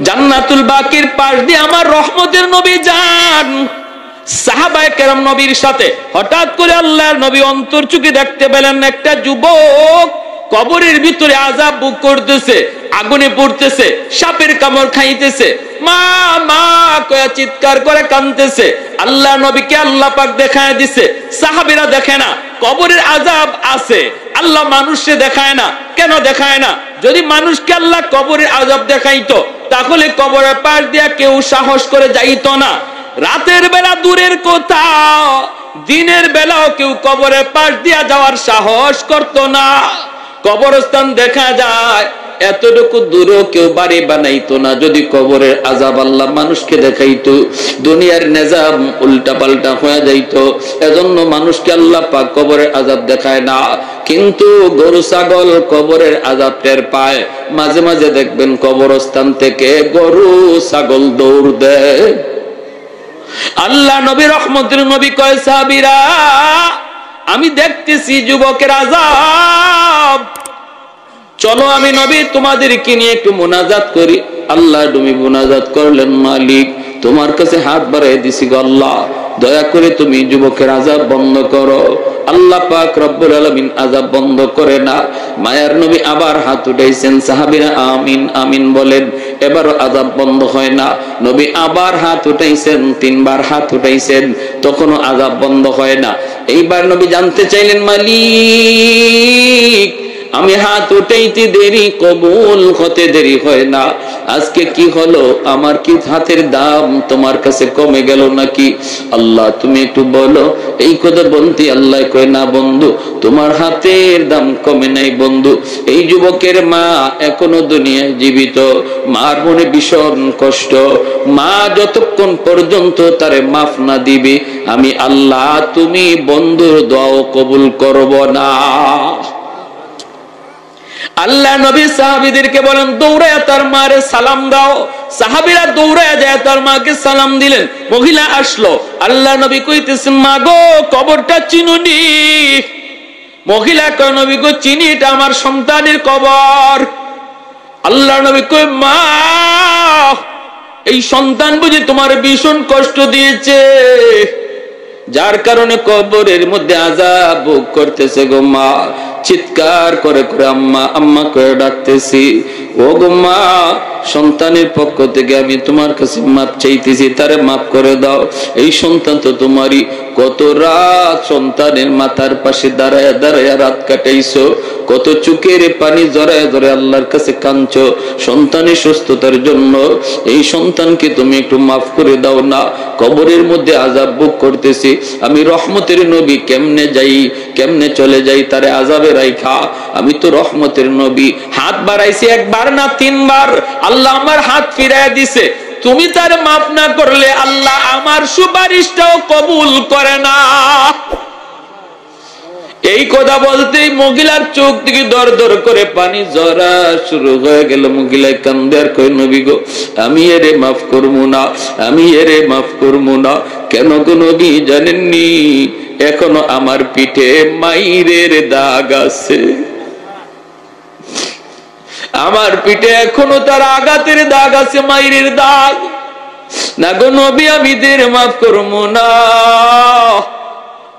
জান্নাতুল বাকির পাশ দিয়ে আমার রহমতের নবী যান। সাহাবায়ে কেরাম নবীর সাথে। হঠাৎ করে আল্লাহর নবী অন্তর্চুকে দেখতে পেলেন একটা যুবক কবরের ভিতরে আযাব ভোগ করতেছে, আগুনে পড়তেছে, সাপের কামড় খাইতেছে, মা মা কয়ে চিৎকার করে কাঁদতেছে। আল্লাহ নবীকে আল্লাহ পাক দেখায় দিছে, সাহাবীরা দেখে না। কবরের আযাব আছে, আল্লাহ মানুষকে দেখায় না। কেন দেখায় না? যদি মানুষকে আল্লাহ কবরের আযাব দেখাইতো তাহলে কবরের পাশ দিয়া কেউ সাহস করে যাইতো না। রাতের বেলা দূরের কথা, দিনের বেলাও কেউ কবরের পাশ দিয়া যাওয়ার সাহস করতো না। কবরস্থান দেখা যায়, এতটুকু দূরেও কেউ বাড়ি বানাইতো না যদি কবরের আযাব আল্লাহ মানুষকে দেখাইতো। দুনিয়ার নিজাম উল্টা পাল্টা হয়ে যাইতো। এজন্য মানুষকে আল্লাহ পাক কবরের আযাব দেখায় না। কিন্তু গরু ছাগল কবরের আযাব টের পায়। মাঝে মাঝে দেখবেন কবরস্থান থেকে গরু ছাগল দৌড় দেয়। আল্লাহ নবী রহমতের নবী কয়, সাহাবীরা আমি দেখতেছি যুবকের আযাব, চলো আমি নবী তোমাদেরকে নিয়ে একটু মুনাজাত করি। আল্লাহ নবী মুনাজাত করলেন, মালিক তোমার কাছে হাত বাড়াই দিছি গো আল্লাহ, দয়া করে তুমি যুবকের আযাব বন্ধ করো। আল্লাহ পাক রব্বুল আলামিন আযাব বন্ধ করে না। মায়ার নবী আবার হাত উঠাইছেন, সাহাবীরা আমিন আমিন বলেন। এবারও আযাব বন্ধ হয় না। নবী আবার হাত উঠাইছেন, তিনবার হাত উঠাইছেন, তখনও আযাব বন্ধ হয় না। এইবার নবী জানতে চাইলেন, মালিক আমি হাত উঠাইতে দেরি, কবুল হতে দেরি হয় না, আজকে কি হলো? আমার কি হাতের দাম তোমার কাছে কমে গেল নাকি? আল্লাহ তুমি একটু বলো। এই কথা বলতে আল্লাহ কয়, না বন্ধু, তোমার হাতের দাম কমে নাই বন্ধু। এই যুবকের মা এখনো দুনিয়ায় জীবিত, মার মনে ভীষণ কষ্ট। মা যতক্ষণ পর্যন্ত তারে মাফ না দিবে আমি আল্লাহ তুমি বন্ধুর দোয়াও কবুল করব না। আল্লাহ নবী সাহাবীদেরকে বলেন, দৌড়ায় তার মারে সালাম দাও। সাহাবীরা দৌড়ায় যায় তার মাকে সালাম দিলেন। মহিলা আসলো, আল্লাহ নবী কইতেছেন, মা গো কবরটা চিনুনি? মহিলা কয়, নবী গো চিনি, এটা আমার সন্তানের কবর। আল্লাহ নবী কয়, মা এই সন্তান বুঝি তোমার ভীষণ কষ্ট দিয়েছে, যার কারণে কবরের মধ্যে আযাব ভোগ করতেছে গো মা। চিৎকার করে করে আম্মা আম্মা করে ডাকতেছি। ও গো মা, সন্তানের পক্ষ থেকে আমি তোমার কাছে মাপ চাইতেছি, তারে মাফ করে দাও। এই সন্তান তো তোমারই। কত রাত সন্তানের মাথার পাশে দাঁড়ায় দাঁড়ায় রাত কাটাইছো, কত চোখের পানি জড়ায় জড়ায় আল্লাহর কাছে কাঁদছো সন্তানের সুস্থতার জন্য। এই সন্তানকে তুমি একটু মাফ করে দাও না, কবরের মধ্যে আযাব ভোগ করতেছি। আমি রহমতের নবী, কেমনে যাই কেমনে চলে যাই তারে আযাবে রাইখা? আমি তো রহমতের নবী। হাত বাড়াইছি একবার না তিনবার, আল্লাহ আমার হাত ফিরাইয়া দিছে। তুমি তার মাফ না করলে আল্লাহ আমার সুপারিশটাও কবুল করে না। এই কথা বলতেই মহিলার চোখ থেকে দর দর করে পানি ঝরা শুরু হয়ে গেল। মহিলায় কান্দে আর কই, নবী গো আমি এরে মাফ করবো না, আমি এরে মাফ করবো না। কেন গো নবী জানেননি? এখনো আমার পিঠে মাইরের দাগ আছে, আমার পিঠে এখনো তার আঘাতের দাগ আছে, মাইরের দাগ। না গো নবী আমি দের মাফ করবো না।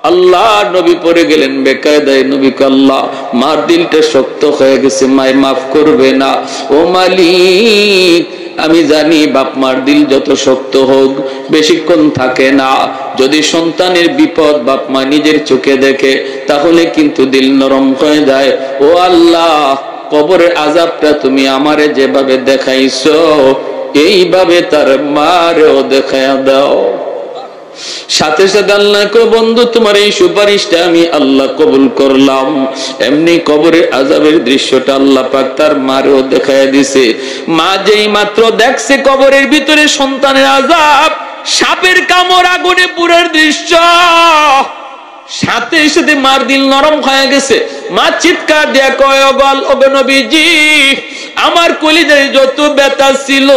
আল্লাহ নবী পড়ে গেলেন বেকায়দায়। নবী আল্লাহ মার দিলটা শক্ত হয়ে গেছে, মায় মাফ করবে না। ও মালিক আমি জানি বাপ মার দিল যত শক্ত হোক বেশিক্ষণ থাকে না। যদি সন্তানের বিপদ বাপ মা নিজের চোখে দেখে তাহলে কিন্তু দিল নরম হয়ে যায়। ও আল্লাহ কবরের আযাবটা তুমি আমারে যেভাবে দেখাইছো এইভাবে তার মারেও দেখায়া দাও। সাথে সাথে আল্লাহ কয়, বন্ধু তোমার এই সুপারিশটা আমি আল্লাহ কবুল করলাম। এমনি কবরের আযাবের দৃশ্যটা আল্লাহ পাক তার মারেও দেখায় দিছে। মা যেই মাত্র দেখছে কবরের ভিতরে সন্তানের আযাব, সাপের কামড়, আগুনে পুরার দৃশ্য, সাথে সাথে মার দিল নরম হয়ে গেছে। মা চিৎকার দিয়া কয়, ওগো নবীজি আমার কলিজায় যত ব্যথা ছিল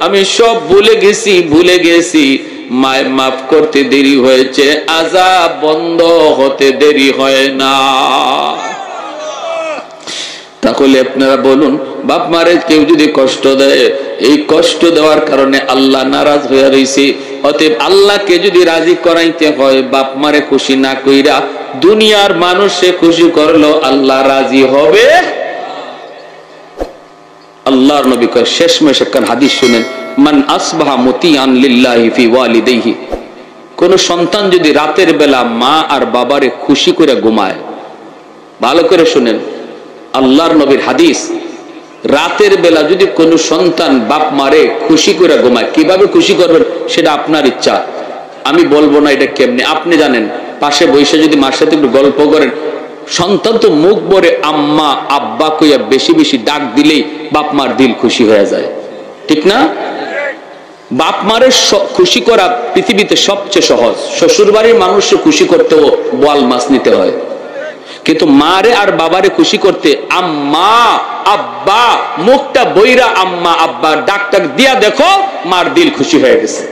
আমি সব ভুলে গেছি। মায় মাফ করতে দেরি হয়েছে, আযাব বন্ধ হতে দেরি হয় না। তাহলে আপনারা বলুন, বাপ মারে কেউ যদি কষ্ট দেয়, এই কষ্ট দেওয়ার কারণে আল্লাহ নারাজ হয়ে রয়েছে। অতএব আল্লাহকে যদি রাজি করাইতে হয়, বাপ মারে খুশি না কইরা দুনিয়ার মানুষে খুশি করলো আল্লাহ রাজি হবে। আল্লাহর নবী কয় শেষমেশ একখান হাদিস শুনেন, মান আসবাহা মুতিয়ান লিল্লাহি ফি ওয়ালিদাইহি, কোন সন্তান যদি রাতের বেলা মা আর বাবারে খুশি করে ঘুমায়, ভালো করে শুনেন আল্লাহর নবীর হাদিস, রাতের বেলা যদি কোন সন্তান বাপ মারে খুশি করে ঘুমায়, কিভাবে খুশি করবেন সেটা আপনার ইচ্ছা, আমি বলবো না এটা কেমনে, আপনি জানেন। পাশে বসে যদি মার সাথে একটু গল্প করেন, সন্তান তো মুখ ভরে আম্মা আব্বা কইয়া বেশি বেশি ডাক দিলেই বাপ মার দিল খুশি হয়ে যায়, ঠিক না? বাপ মারে খুশি করা পৃথিবীতে সবচেয়ে সহজ। শ্বশুর বাড়ির মানুষকে খুশি করতেও বোয়াল মাছ নিতে হয়, কিন্তু মারে আর বাবারে খুশি করতে আম্মা আব্বা মুখটা বইরা আম্মা আব্বা ডাক দিয়া দেখো মার দিল খুশি হয়ে গেছে।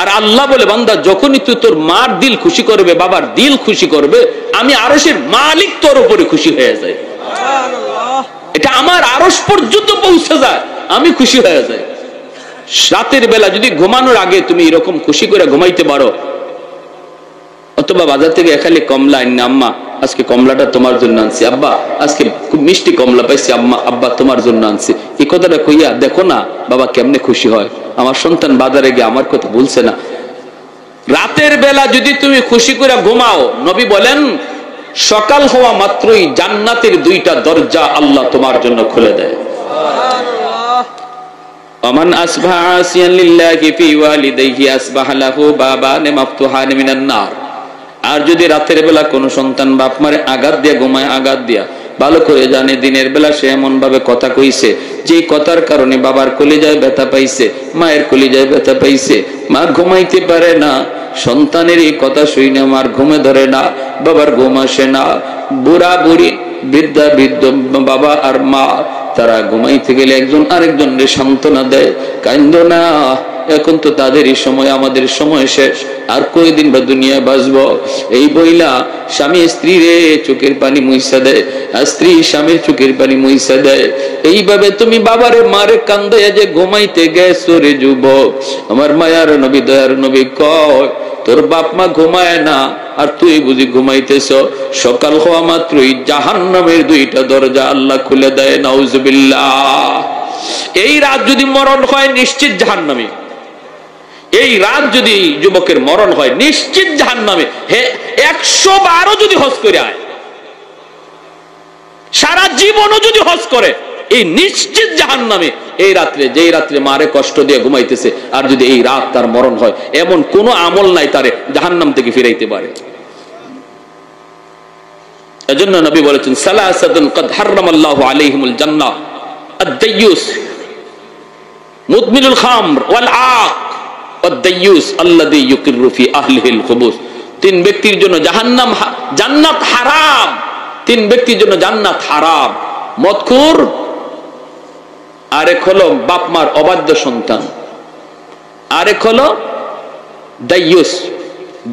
আর আল্লাহ বলে, বান্দা যখনই তুই তোর মার দিল খুশি করবে, বাবার দিল খুশি করবে, আমি আরশের মালিক তোর উপরে খুশি হয়ে যায়। এটা আমার আরশ পর্যন্ত পৌঁছে যায়, আমি খুশি হয়ে যাই। রাতের বেলা যদি ঘুমানোর আগে তুমি এরকম খুশি করে ঘুমাইতে পারো, অথবা বাজার থেকে এখানে কমলা আনি, আম্মা আজকে কমলাটা তোমার জন্য আনছি, আব্বা আজকে খুব মিষ্টি কমলা পাইছি, আম্মা আব্বা তোমার জন্য আনছি, এই কথাটা কইয়া দেখো না বাবা কেমনে খুশি হয়, আমার সন্তান বাজারে গিয়ে আমার কথা বলছে না। রাতের বেলা যদি তুমি খুশি করে ঘুমাও, নবী বলেন সকাল হওয়া মাত্রই জান্নাতের দুইটা দরজা আল্লাহ তোমার জন্য খুলে দেয়। ওমান আসবাহা আসিয়ান লিল্লাহি ফি ওয়ালিদাইহি আসবাহা লাহু বাবান মাফতুহান মিনান নার। আর যদি রাতের বেলা কোন সন্তান বাপ মারে আঘাত দিয়া ঘুমায়, আঘাত দিয়া, ভালো করে জানে দিনের বেলা সে এমন ভাবে কথা কইছে যে কথার কারণে বাবার কলিজায় ব্যথা পাইছে, মায়ের কলিজায় ব্যথা পাইছে, মা ঘুমাইতে পারে না, সন্তানের এই কথা শুনে মার ঘুমে ধরে না, বাবার ঘুম আসে না, বুড়া বুড়ি বৃদ্ধা বৃদ্ধ বাবা আর মা তারা ঘুমাইতে গেলে একজন আরেকজনের সান্ত্বনা দেয়, কান্দো না, এখন তো তাদেরই সময়, আমাদের সময় শেষ, আর কয়দিন বা দুনিয়ায় বাঁচবো। এই বইলা স্বামী স্ত্রী রে চোখের পানি মুইসা দেয়, আর স্ত্রী স্বামীর চোখের পানি মুইসা দেয়। এইভাবে তুমি বাবারে মারে কান্দাইয়া যে ঘুমাইতে গেছো রে যুবক, আমার মায়ার নবী দয়ার নবী কয় তোর বাপ মা ঘুমায় না আর তুই বুঝি ঘুমাইতেছ, সকাল হওয়া মাত্রই জাহান্নামের দুইটা দরজা আল্লাহ খুলে দেয়। নাউজুবিল্লাহ। এই রাত যদি মরণ হয় নিশ্চিত জাহান্নামে, এই রাত যদি যুবকের মরণ হয় নিশ্চিত জাহান্নামে। হে 112 যদি হজ করে আয়, সারা জীবনও যদি হজ করে, এই নিশ্চিত জাহান্নামে। এই রাত্রে, যেই রাত্রে মারে কষ্ট দিয়ে ঘুমাইতেছে, আর যদি এই রাত তার মরণ হয়, এমন কোন আমল নাই তারে জাহান্নাম থেকে ফিরাইতে পারে। এজন্য নবী বলেছেন সালাসাতুন কদ হারামাল্লাহু আলাইহিমুল জান্নাহ, আদ-দাইয়ুস মুদমিনুল খামর ওয়াল আক ওয়াদ-দাইয়ুস আল্লাযী ইউকিরু ফি আহলিহিল খুবুস। তিন ব্যক্তির জন্য জাহান্নাম, জান্নাত হারাম। তিন ব্যক্তির জন্য জান্নাত হারাম, মদখোর, আরেক হলো বাপ মার অবাধ্য সন্তান, আরেক হলো দাইয়ুস।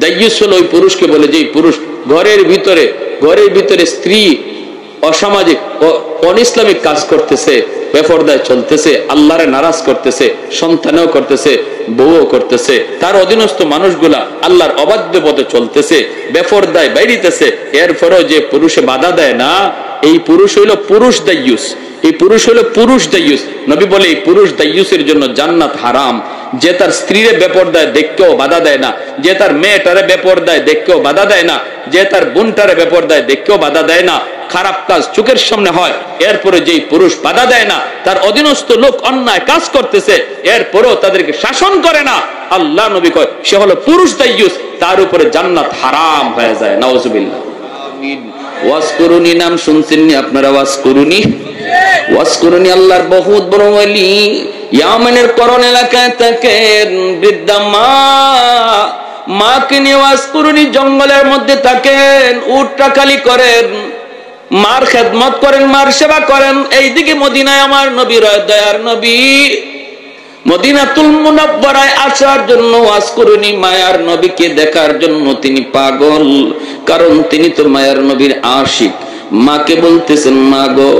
দাইয়ুস হলো ওই পুরুষকে বলে যে পুরুষ ঘরের ভিতরে স্ত্রী অসামাজিক অনইসলামিক কাজ করতেছে, বেপরদায় চলতেছে, আল্লাহরে নারাজ করতেছে, সন্তানেও করতেছে, বউও করতেছে, তার অধীনস্থ মানুষগুলা আল্লাহর অবাধ্য পথে চলতেছে, বেপরদায় বাইরিতেছে, এরপরেও যে পুরুষে বাধা দেয় না, এই পুরুষ হইল পুরুষ দাইয়ুস। এই পুরুষ হলো পুরুষ দাইয়ুস। নবী বলে এই পুরুষ দাইয়ুসের জন্য জান্নাত হারাম। যে তার স্ত্রীরে বেপরদায় দেখতেও বাধা দেয় না, যে তার মেয়েটারে বেপরদায় দেখতেও বাধা দেয় না, যে তার বোনটারে বেপরদায় দেখতেও বাধা দেয় না, খারাপ কাজ চোখের সামনে হয়, এরপরে যেই পুরুষ বাধা দেয় না, তার অধীনস্থ লোক অন্যায় কাজ করতেছে, এরপরেও তাদেরকে শাসন করে না, আল্লাহ নবী কয় সে হলো পুরুষ দাইয়ুস, তার উপরে জান্নাত হারাম হয়ে যায়। নাউজুবিল্লাহ। আমিন। ওয়াজ করুনি নাম শুনছেননি আপনারা? ওয়াজ করুনি, ওয়াজ করুনি আল্লাহর বহুত বড় ওলি, ইয়ামেনের করণ এলাকায় থাকেন বৃদ্ধা মাকে নিয়ে ওয়াজ করুনি জঙ্গলের মধ্যে থাকেন, উটটা খালি করেন, মার খেদমত করেন, মার সেবা করেন। এইদিকে মদিনায় আমার নবী দয়ার নবী মদিনাতুল মুনাওয়ারায় আসার জন্য ওয়াজ করুনি মায়ার নবীকে দেখার জন্য তিনি পাগল, কারণ তিনি তো মায়ার নবীর আশিক। মাকে বলতেছেন, মা গো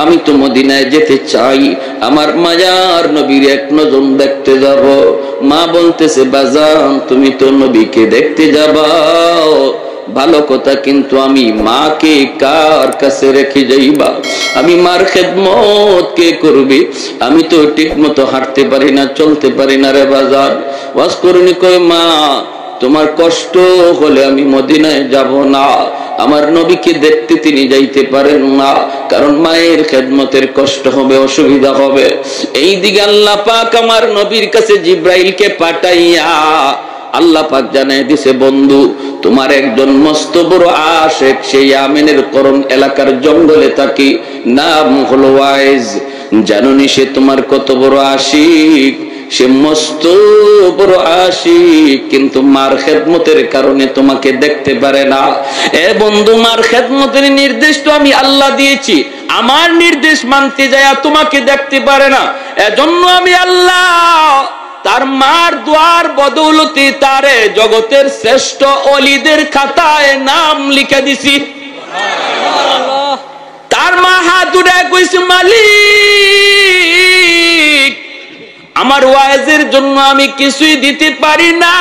আমি তো মদিনায় যেতে চাই, আমার মায়ার নবীর এক নজর দেখতে যাব। মা বলতেছে, বাজান তুমি তো নবীকে দেখতে যাবা, ভালো কথা, কিন্তু আমি মাকে কার কাছে রেখে যাইবা? আমি মার খেদমত কে করবে? আমি তো ঠিক মতো হাঁটতে পারি না, চলতে পারি না রে বাজার। ওয়াজ করুনি কয়, মা তোমার কষ্ট হলে আমি মদিনায় যাব না, আমার নবীকে দেখতে তিনি যাইতে পারেন না, কারণ মায়ের খেদমতের কষ্ট হবে, অসুবিধা হবে। এই দিকে আল্লাহ পাক আমার নবীর কাছে জিব্রাইলকে পাঠাইয়া আল্লাহ পাক জানাই দিছে, বন্ধু তোমার একজন মস্ত বড় আশিক, সেই ইয়ামেনের করণ এলাকার জঙ্গলে থাকি, নাম হলো ওয়াইজ। জানোনি সে তোমার কত বড় আশিক? সে মস্ত বড় আশিক, কিন্তু মার খেদমতের কারণে তোমাকে দেখতে পারে না। এ বন্ধু, মার খেদমতের নির্দেশ তো আমি আল্লাহ দিয়েছি, আমার নির্দেশ মানতে যায় তোমাকে দেখতে পারে না। এজন্য আমি আল্লাহ তার মার দোয়ার বদৌলতে তারে জগতের শ্রেষ্ঠ ওলিদের খাতায় নাম লিখে দিছি। তার মা হাত উঠায় কইছে, মালিক আমার ওয়াইজের জন্য আমি কিছুই দিতে পারি না,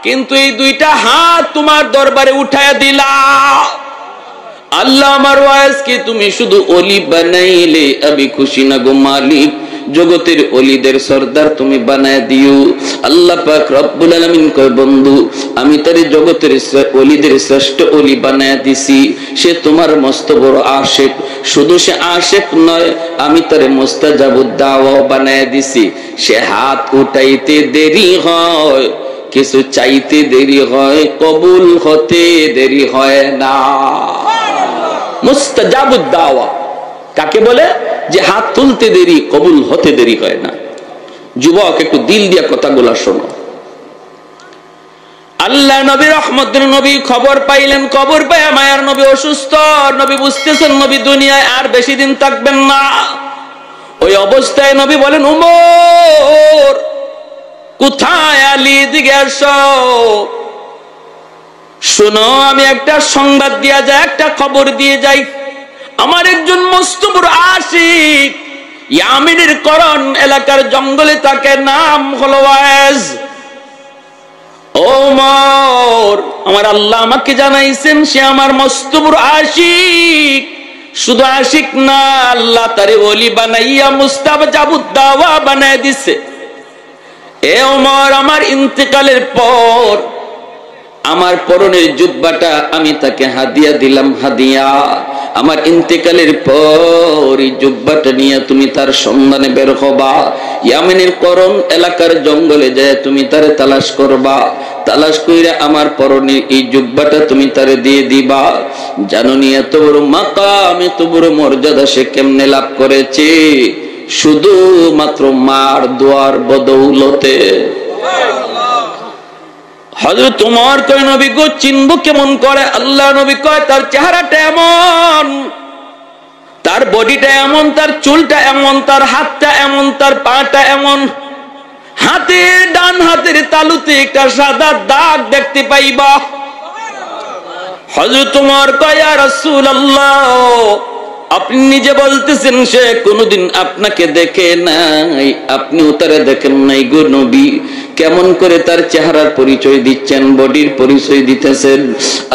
কিন্তু এই দুইটা হাত তোমার দরবারে উঠায় দিলাম। আল্লাহ আমার ওয়াইজকে তুমি শুধু ওলি বানাইলে আমি খুশি না গো মালিক, জগতের ওলিদের সর্দার তুমি বানায় দিও। আল্লাহ পাক রব্বুল আলামিন কয়, বন্ধু আমি তারে জগতের ওলিদের শ্রেষ্ঠ ওলি বানায় দিছি, সে তোমার মস্ত বড় আশিক। শুধু সে আশিক নয়, আমি তারে মুস্তাজাবুদ দাওয়া বানায় দিছি। সে হাত উঠাইতে দেরি হয়, কিছু চাইতে দেরি হয়, কবুল হতে দেরি হয় না। মুস্তাজাবুদ দাওয়া কাকে বলে? যে হাত তুলতে দেরি, কবুল হতে দেরি হয় না। যুবক একটু দিল দিয়া কথাগুলো শোনো। আল্লাহ নবী রহমতের নবী খবর পাইলেন, খবর পায় মায়ার নবী অসুস্থ। নবী বুঝতেছেন নবী দুনিয়ায় আর বেশি দিন থাকবেন না। ওই অবস্থায় নবী বলেন, উমর কোথায়? আলী দিকে আসো, শোনো আমি একটা সংবাদ দিয়া যাই, একটা খবর দিয়ে যাই। আমার একজন মস্ত বড় আশিক ইয়ামিনের করণ এলাকার জঙ্গলে থাকে, নাম হলো ওয়াইজ। ওমর আমার আল্লাহ আমাকে জানাইছেন সে আমার মস্ত বড় আশিক। শুধু আশিক না, আল্লাহ তারে ওলি বানাইয়া মুস্তাজাবুদ দাওয়া বানায় দিছে। এ ওমর, আমার ইন্তেকালের পর আমার পরনের জুব্বাটা আমি তাকে হাদিয়া দিলাম, হাদিয়া। আমার ইন্তেকালের পর এই জুব্বাটা নিয়ে তুমি তার সন্ধানে বের হবা, ইয়ামেনের করণ এলাকার জঙ্গলে যায় তুমি তারে তালাশ করবা। তালাশ কইরা আমার পরনের এই জুব্বাটা তুমি তারে দিয়ে দিবা। জানোনি এত বড় মাকাম, এত বড় মর্যাদা সে কেমনে লাভ করেছে? শুধু মাত্র মার দোয়ার বদৌলতে। হযরত ওমর কয়, নবী গো চিনবো কেমন করে? আল্লাহ নবী কয়, তার চেহারাটা এমন, তার বডিটা এমন, তার চুলটা এমন, তার হাতটা এমন, তার পাটা এমন। হাতের ডান হাতের তালুতে একটা সাদা দাগ দেখতে পাইবা। হযরত ওমর কয়, ইয়া রাসূলুল্লাহ আপনি নিজে বলতেছেন সে কোনদিন আপনাকে দেখে নাই, আপনিও তারে দেখেন নাই গো নবী, কেমন করে তার চেহারার পরিচয় দিচ্ছেন, বডির পরিচয় দিতেছেন?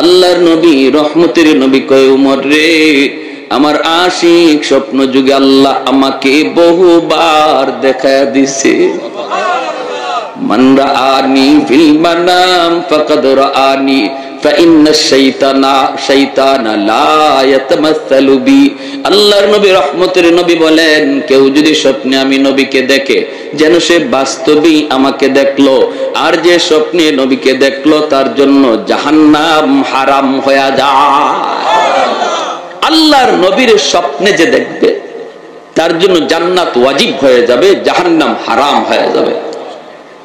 আল্লাহর নবী রহমতের নবী কয়, ওমর রে আমার আশিক স্বপ্ন যুগে আল্লাহ আমাকে বহুবার দেখায়া দিছে। মান রাআনি ফিল মানাম ফাকাদ রাআনি ফাইন্না শাইতানা লা ইয়াতামাসসালু বি। আল্লাহর নবী রহমতের নবী বলেন, কেউ যদি স্বপ্নে আমি নবীকে দেখে যেন সে বাস্তবেই আমাকে দেখলো, আর যে স্বপ্নে নবীকে দেখলো তার জন্য জাহান্নাম হারাম হয়ে যায়। আল্লাহর নবীর স্বপ্নে যে দেখবে তার জন্য জান্নাত ওয়াজিব হয়ে যাবে, জাহান্নাম হারাম হয়ে যাবে।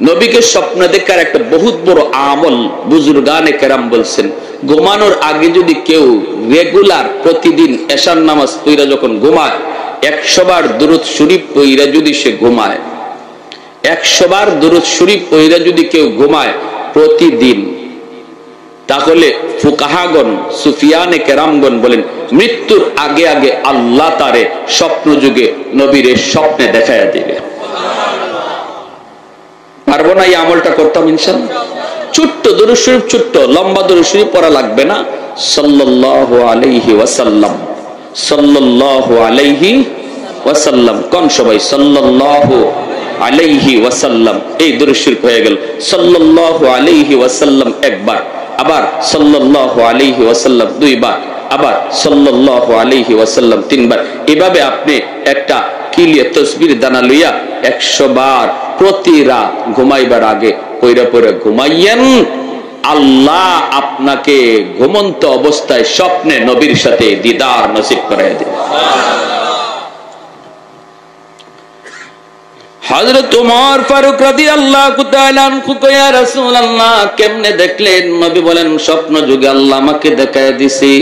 নবীকে স্বপ্ন দেখার একটা বহুত বড় আমল বুজুর্গানে কেরাম বলছেন, ঘুমানোর আগে যদি কেউ রেগুলার প্রতিদিন এশার নামাজ পড়া যখন ঘুমায় 100 বার দুরূদ শরীফ পড়া যদি সে ঘুমায়, 100 বার দুরূদ শরীফ পড়া যদি কেউ ঘুমায় প্রতিদিন, তাহলে ফুকাহাগণ সুফিয়ানে কেরামগণ বলেন মৃত্যুর আগে আগে আল্লাহ তারে স্বপ্ন যুগে নবীর স্বপ্নে দেখাইয়া দিবে। পারবো না এই আমলটা করতাম ইনশাআল্লাহ। ছোট্ট দুরূদ শরীফ, ছোট্ট লম্বা দুরূদ শরীফ পড়া লাগবে না। সাল্লাল্লাহু আলাইহি ওয়াসাল্লাম, সাল্লাল্লাহু আলাইহি ওয়াসাল্লাম। কোন সবাই সাল্লাল্লাহু আলাইহি ওয়াসাল্লাম, এই দুরূদ শরীফ হয়ে গেল। সাল্লাল্লাহু আলাইহি ওয়াসাল্লাম একবার, আবার সাল্লাল্লাহু আলাইহি ওয়াসাল্লাম দুইবার, আবার সাল্লাল্লাহু আলাইহি ওয়াসাল্লাম তিনবার। এভাবে আপনি একটা কিলিয়া তাসবির দানা লইয়া 100 বার প্রতি রাত ঘুমাইবার আগে কইরা পড়ে ঘুমাইয়েন। আল্লাহ আপনাকে ঘুমন্ত অবস্থায় স্বপ্নে নবীর সাথে দিদার নসিব করাইয়া দিবেন। হযরত ওমর ফারুক রাদিয়াল্লাহু তাআলা আনহু কয় ইয়া রাসূলুল্লাহ কেমনে দেখলেন? নবী বলেন স্বপ্ন যুগে আল্লাহ আমাকে দেখায় দিছে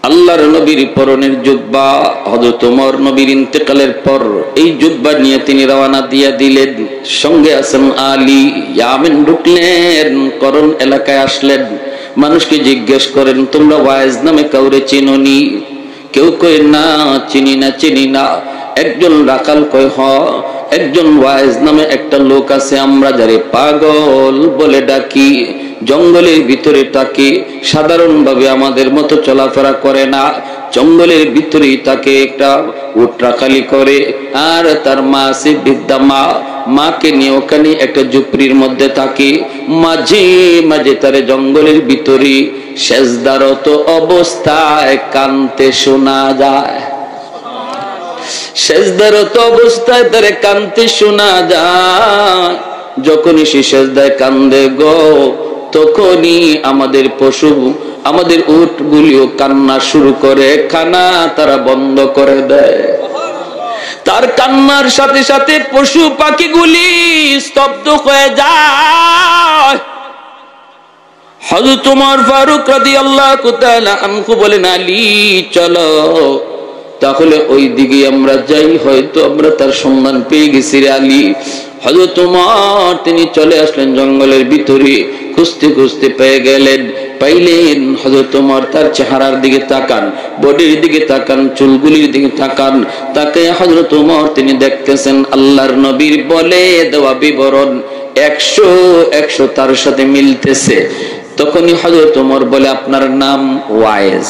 আল্লাহর নবীর পরনের জুব্বা। হযরত ওমর নবীর ইন্তেকালের পর এই জুব্বা নিয়ে তিনি রওনা দিয়ে দিলেন। সঙ্গে আছেন আলী। ইয়ামেন ঢুকলেন, করণ এলাকায় আসলেন। মানুষকে জিজ্ঞেস করেন তোমরা ওয়াইজ নামে কাউরে চিনোনি? কেউ কয় না, চিনি না, চিনি না। একজন রাখাল কয় হ, একজন ওয়াইজ নামে একটা লোক আছে, আমরা যারে পাগল বলে ডাকি, জঙ্গলের ভিতরে থাকে, সাধারণভাবে আমাদের মতো চলাফেরা করে না, জঙ্গলের ভিতরেই তাকে একটা উট রাখালি করে। আর তার মা আছে বৃদ্ধা মা, মাকে নিয়ে ওখানে একটা ঝুপড়ির মধ্যে থাকে। মাঝে মাঝে তারে জঙ্গলের ভিতরে সেজদারত অবস্থায় কানতে শোনা যায়। সেজদারত অবস্থায় তারে কানতে শোনা যায়। যখনই সে সেজদায় কান্দে গো, তখনই আমাদের পশু, আমাদের উটগুলিও কান্না শুরু করে, খানা তারা বন্ধ করে দেয়। তার কান্নার সাথে সাথে পশু পাখিগুলি স্তব্ধ হয়ে যায়। হযরত ওমর ফারুক রাদিয়াল্লাহু তাআলা আনহু বলেন আলী চলো তাহলে ওই দিকে আমরা যাই, হয়তো আমরা তার সন্ধান পেয়ে গেছি রে আলী। হযরত ওমর তিনি চলে আসলেন জঙ্গলের ভিতরে, খুঁজতে খুঁজতে পেয়ে গেলেন। পাইলেন হযরত ওমর তার চেহারার দিকে তাকান, বডির দিকে তাকান, চুলগুলির দিকে তাকান। তাকে হযরত ওমর তিনি দেখতেছেন আল্লাহর নবীর বলে দেওয়া বিবরণ 100 তার সাথে মিলতেছে। তখনই হযরত ওমর বলে আপনার নাম ওয়াইজ,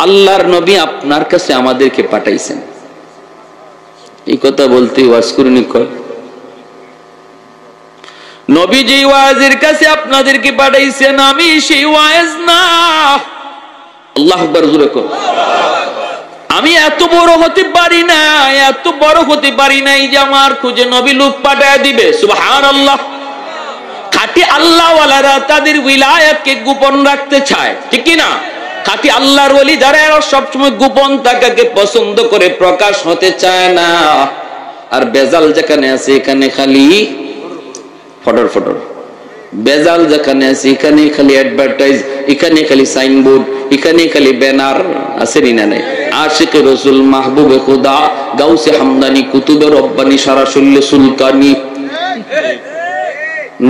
আল্লাহর নবী আপনার কাছে আমাদেরকে পাঠাইছেন। এই কথা বলতে ওয়াজ করুনি কয় নবী যে ওয়াজের কাছে আপনাদেরকে পাঠাইছেন আমি সেই ওয়াজ না। আল্লাহু আকবার জোরে কর। আমি এত বড় হতে পারি না, এত বড় হতে পারি নাই যে আমার খুঁজে নবী লোক পাঠায় দিবে। সুবহানাল্লাহ। খাঁটি আল্লাহ ওয়ালারা তাদের উইলায়াতকে গোপন রাখতে চায়, ঠিক কি না? খাঁটি আল্লাহর ওলি যারা এরা সবসময় গোপন থাকাকে পছন্দ করে, প্রকাশ হতে চায় না। আর বেজাল যেখানে আছে এখানে খালি ফটর ফটর, বেজাল যেখানে আছে এখানে খালি অ্যাডভার্টাইজ, এখানে খালি সাইনবোর্ড, এখানে খালি ব্যানার। আছে না নাই? আশিকে রসুল, মাহবুবে খুদা, গাউসে হামদানি, কুতুবে রব্বানি, সারা শরীরে সুলকানি,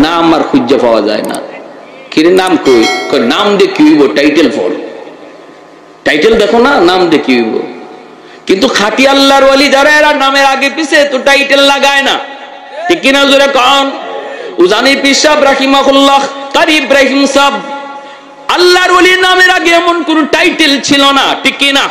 নাম আর খুঁজে পাওয়া যায় না। কিরে নাম কই? নাম দিয়ে কি হইব? টাইটেল ফর টাইটেল দেখো না, নাম দিয়ে কি হইব? কিন্তু খাঁটি আল্লাহর ওলি যারা এরা নামের আগে পিছে তো টাইটেল লাগায় না, ঠিক কিনা জোরে কন? উজানি পীর সাহেব রাহিমাহুল্লাহ, কারি ইব্রাহিম সাহেব, আল্লাহর ওলির নামের আগে এমন কোন টাইটেল ছিল না, ঠিক কিনা?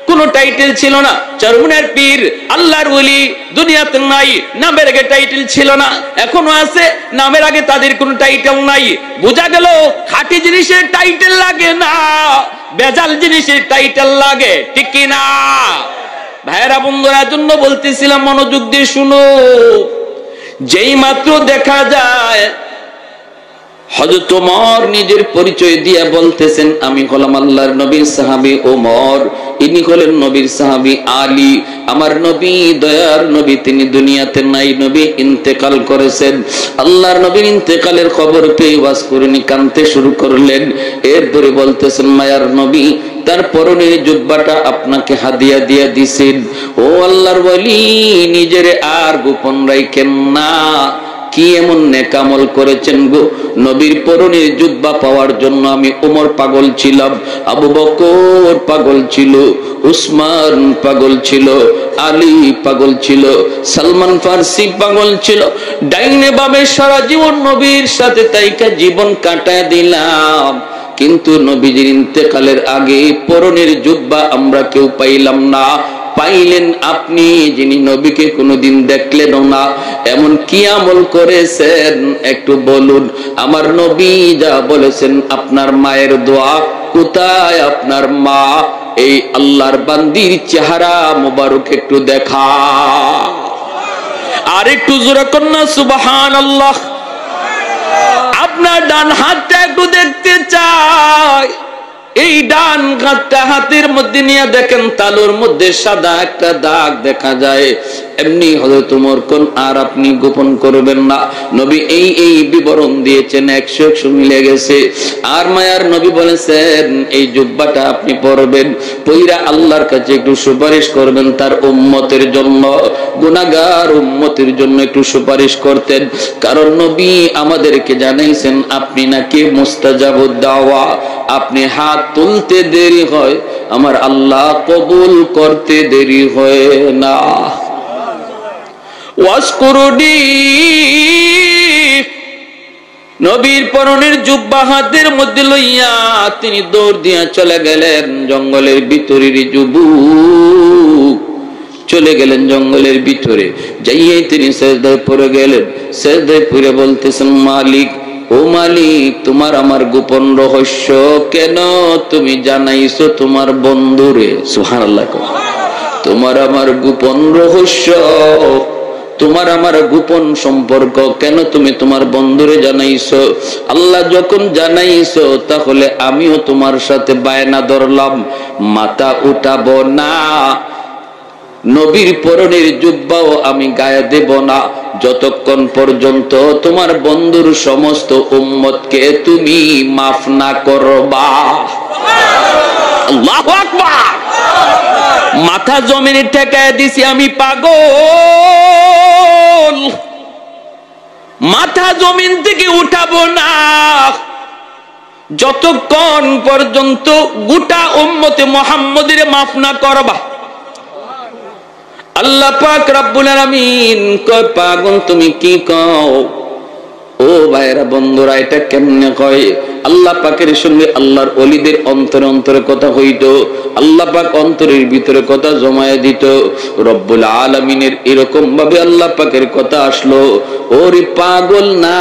কোন টাইটেল ছিল না। চরমুনের পীর আল্লাহর ওলি দুনিয়াতে নাই, নামের আগে টাইটেল ছিল না, এখনো আছে, নামের আগে তাদের কোনো টাইটেল নাই। বোঝা গেল খাঁটি জিনিসের টাইটেল লাগে না, বেজাল জিনিসের টাইটেল লাগে, ঠিক কিনা? ভাইরা বন্ধুরা, জন্য বলতেছিলাম মনোযোগ দিয়ে শুনো। যেই মাত্র দেখা যায় হযরত ওমর নিজের পরিচয় দিয়ে বলতেছেন আমি হলাম আল্লাহর নবীর সাহাবী ওমর, ইনি হলেন নবীর সাহাবী আলী। আমার নবী, দয়ার নবী, তিনি দুনিয়াতে নাই, নবী ইন্তেকাল করেছেন। আল্লাহর নবীর ইন্তেকালের খবর পেয়ে ওয়াজ করেনি কানতে শুরু করলেন। এরপরে বলতেছেন মায়ার নবী তার পরনের জুব্বাটা আপনাকে হাদিয়া দিয়ে দিছেন। ও আল্লাহর ওলি, নিজের আর গোপন রাখেন না, কি এমন নেক আমল করেছেন গো? নবীর পরনের জুব্বা পাওয়ার জন্য আমি ওমর পাগল ছিলাম, আবু বকর পাগল ছিল, উসমান পাগল ছিল, আলী পাগল ছিল, সালমান ফারসি পাগল ছিল। ডাইনে বামে সারা জীবন নবীর সাথে তাইকা জীবন কাটায় দিলাম, কিন্তু নবীজির ইন্তেকালের আগে পরনের জুব্বা আমরা কেউ পাইলাম না। পাইলেন আপনি, যিনি নবীকে কোনোদিন দেখলেন না। এমন কি আমল করেছেন একটু বলুন। আমার নবী যা বলেছেন, আপনার মায়ের দোয়া, কোথায় আপনার মা? এই আল্লাহর বান্দির চেহারা মোবারক একটু দেখা। আর একটু জোরে কন্যা সুবহানাল্লাহ। আপনার ডান হাতটা একটু দেখতে চাই। এই ডান হাতটা হাতের মধ্যে নিয়ে দেখেন, তালুর মধ্যে সাদা একটা দাগ দেখা যায়। এমনি হযরত ওমর কোন আর আপনি গোপন করবেন না। নবী এই বিবরণ দিয়েছেন, 100 মিলে গেছে। আর মায়ার নবী বলেছেন, এই জুব্বাটা আপনি পরবেন, পইরা আল্লাহর কাছে একটু সুপারিশ করবেন তার উম্মতের জন্য, গুনাহগার উম্মতের জন্য একটু সুপারিশ করতেন। কারণ নবী আমাদেরকে জানাইছেন, আপনি নাকি মুস্তাজাবুদ দাওয়া, আপনি হাত তুলতে দেরি হয়, আমার আল্লাহ কবুল করতে দেরি হয় না। ওয়াসকুরুনি, নবীর পরনের জুব্বা হাতের মধ্যে লইয়া তিনি দৌড় দিয়া চলে গেলেন জঙ্গলের ভিতরের যুবক, চলে গেলেন জঙ্গলের ভিতরে। যাইয়ে তিনি সেজদায় পড়ে গেলেন। সেজদায় পড়ে বলতেছেন, মালিক, ও মালিক, তোমার আমার গোপন রহস্য কেন তুমি জানাইছো তোমার বন্ধুরে? সুবহানাল্লাহ। তোমার আমার গোপন রহস্য, তোমার আমার গোপন সম্পর্ক কেন তুমি তোমার বন্ধুরে জানাইছো? আল্লাহ যখন জানাইছো, তাহলে আমিও তোমার সাথে বায়না ধরলাম, মাথা উঠাবো না, নবীর পরনের জুব্বাও আমি গায়ে দেব না, যতক্ষণ পর্যন্ত তোমার বন্ধুর সমস্ত উম্মতকে তুমি মাফ না করবা। আল্লাহু আকবার। মাথা জমিনে ঠেকায় দিছি, আমি পাগল, মাথা জমিন থেকে উঠাবো না যতক্ষণ পর্যন্ত গোটা উম্মতে মুহাম্মদের মাফ না করবা। আল্লাহ পাক রব্বুল আলামিন কয়, পাগল তুমি কি কও? ও ভাইরা বন্ধুরা, এটা কেমনে কয়? আল্লাহ পাকের সঙ্গে আল্লাহর ওলিদের অন্তরে অন্তরে কথা হইতো, আল্লাহ পাক অন্তরের ভিতরে কথা জমায়ে দিত। রব্বুল আলামিনের এরকম ভাবে আল্লাহ পাকের কথা আসলো। ওরে পাগল না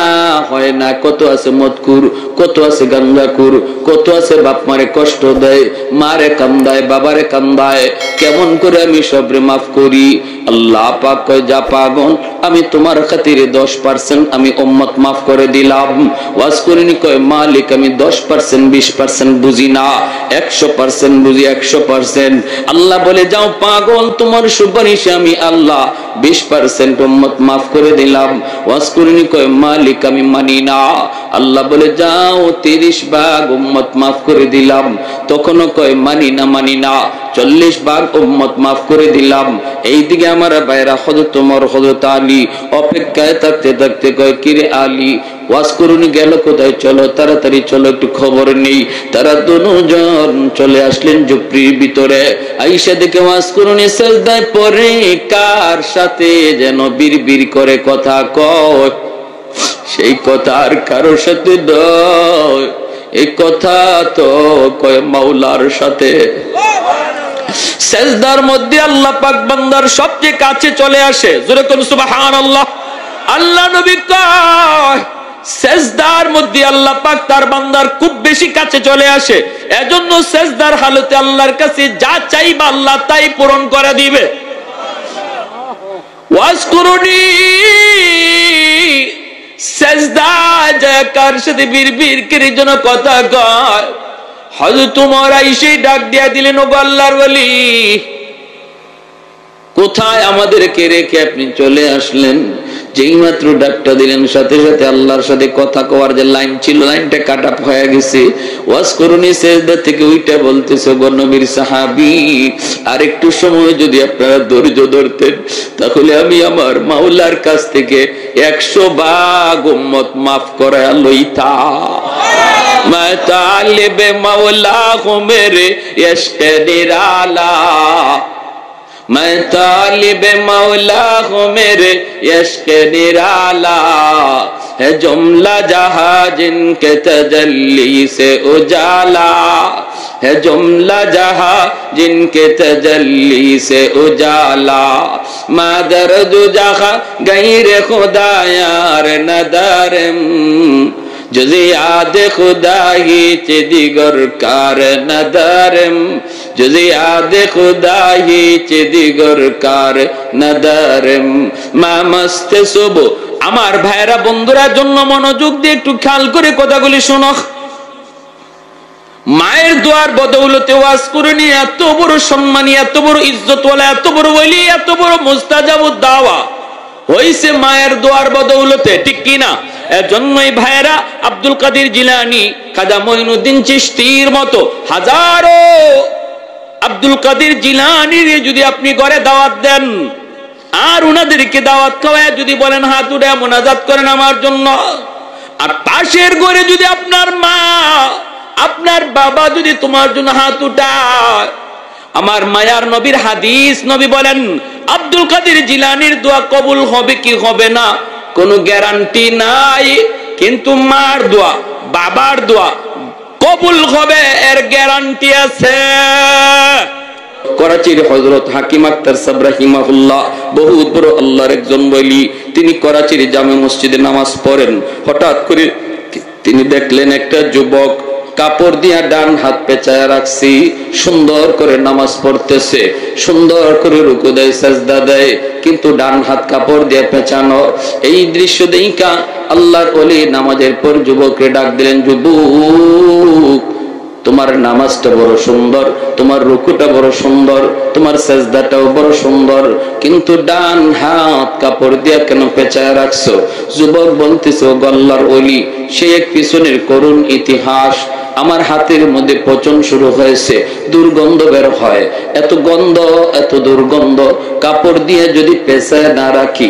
হয় না, কত আছে মদকুর, কত আছে গাঞ্জাকুর, কত আছে বাপ মারে কষ্ট দেয়, মারে কান্দায়, বাবারে কান্দায়, কেমন করে আমি সবরে মাফ করি? আল্লাহ পাক কয়, যা পাগল, আমি তোমার খাতিরে 10% আমি উম্মত মাফ করে দিলাম। ওয়াজ করিনি কয়, মালিক আমি 10% 20% বুঝি না, 100% বুঝি, 100%। আল্লাহ বলে, যাও পাগল, তোমার সুপারিশে আমি আল্লাহ 20% উম্মত মাফ করে দিলাম। ওয়াজ করিনি কয়, মালিক আমি মানি না। আল্লাহ বলে, যাও 30 ভাগ উম্মত মাফ করে দিলাম। তখনও কয়, মানি না, মানি না। 40 ভাগ উম্মত মাফ করে দিলাম। এইদিকে আমার ভাইরা হযরত ওমর, হযরত আলী অপেক্ষায় থাকতে থাকতে কয়, কিরে আলী, ওয়াজ করুনি গেল কোথায়? চলো তাড়াতাড়ি চলো, একটু খবর নেই। তারা দুজন চলে আসলেন ঝুপড়ির ভিতরে। আয়েশা দেখে ওয়াজ করুনি সেজদায় পড়ে কার সাথে যেন বিড়বিড় করে কথা কয়। সেই কথা আর কারোর সাথে নয়, এই কথা তো কয় মাওলার সাথে। সেজদার মধ্যে আল্লাহ পাক বান্দার সবচেয়ে কাছে চলে আসে। জোরে কোন সুবহানাল্লাহ। আল্লাহ নবী কয়, সেজদার মধ্যে আল্লাহ পাক তার বান্দার খুব বেশি কাছে চলে আসে। এজন্য সেজদার হালতে আল্লাহর কাছে যা চাইবা আল্লাহ তাই পূরণ করে দিবে। ওয়াজ করুনি সেজদায় যায় কার সাথে বিড়বিড় করে যেন কথা কয়। হযরত ওমর আইসে ডাক দিয়া দিলেন, ও আল্লাহর ওলি, কোথায় আমাদেরকে রেখে আপনি চলে আসলেন? যেই মাত্র ডাকটা দিলেন সাথে সাথে আল্লাহর সাথে কথা কওয়ার যে লাইন ছিল, লাইনটা কাটা হয়ে গেছে। ওয়াজ করুনি সেজদা থেকে উইটা বলতেছে, গো নবীর সাহাবী, আর একটু সময় যদি আপনারা ধৈর্য ধরতেন তাহলে আমি আমার মাওলার কাছ থেকে 100 ভাগ উম্মত মাফ করে লইতা। मैं तालिब मौला हूँ मेरे इश्क़ निराला, मैं तालिब मौला हूँ मेरे इश्क़ निराला, है जुमला जहाँ जिनके तजल्ली से उजाला, है जुमला जहाँ जिनके तजल्ली से उजाला, मादर दो जहाँ गैर खुदा यार नदारम, जुज़े याद खुदा ही दिगर कार नदारम, जुज़े याद खुदा ही दिगर कार नदारम, मा मस्त सुबह। আমার ভাইরা বন্ধুরা জন্য মনোযোগ দিয়ে একটু খেয়াল করে কথাগুলি শোনো। মায়ের দোয়ার বদৌলতে ওয়াজ করে নিয়ে এত বড় সম্মানী, এত বড় ইজ্জতওয়ালা, এত বড় ওলি, এত বড় মুস্তাজাবুদ দাওয়া হইছে মায়ের দোয়ার বদৌলতে, ঠিক কি না? এজন্যই ভাইরা আব্দুল কাদের জিলানী, খাজা মঈনুদ্দিন চিশতির মতো হাজারো আব্দুল কাদের জিলানীর যদি আপনি ঘরে দাওয়াত দেন আর উনাদেরকে দাওয়াত খাওয়ায় যদি বলেন হাত উঠে মোনাজাত করেন আমার জন্য, আর পাশের ঘরে যদি আপনার মা আপনার বাবা যদি তোমার জন্য হাত উঠায়, আমার মায়ার নবীর হাদিস, নবী বলেন আব্দুল কাদের জিলানীর দোয়া কবুল হবে কি হবে না কোনো গ্যারান্টি নাই, কিন্তু মার দোয়া বাবার দোয়া কবুল হবে এর গ্যারান্টি আছে। করাচির হযরত হাকিম আক্তার সাহেব রাহিমাহুল্লাহ বহুত বড় আল্লাহর একজন ওলি, তিনি করাচির জামে মসজিদে নামাজ পড়েন। হঠাৎ করে তিনি দেখলেন একটা যুবক কাপড় দিয়া ডান হাত পেঁচায় রাখছি, সুন্দর করে নামাজ পড়তেছে, সুন্দর করে রুকু দেয় সাজদা দেয়, কিন্তু ডান হাত কাপড় দিয়ে পেঁচানো। এই দৃশ্য দেখা আল্লাহর ওলি নামাজের পর যুবককে ডাক দিলেন, যুবক তোমার নামাজটা বড় সুন্দর, তোমার রুকুটা বড় সুন্দর, তোমার সাজদাটাও বড় সুন্দর, কিন্তু ডান হাত কাপড় দিয়ে কেন পেঁচায় রাখছো? যুবক বলতেছে, ও আল্লাহর ওলি, সে এক পিছনের করুণ ইতিহাস। আমার হাতের মধ্যে পচন শুরু হয়েছে, দুর্গন্ধ বের হয়, এত গন্ধ এত দুর্গন্ধ, কাপড় দিয়ে যদি পেঁচায় না রাখি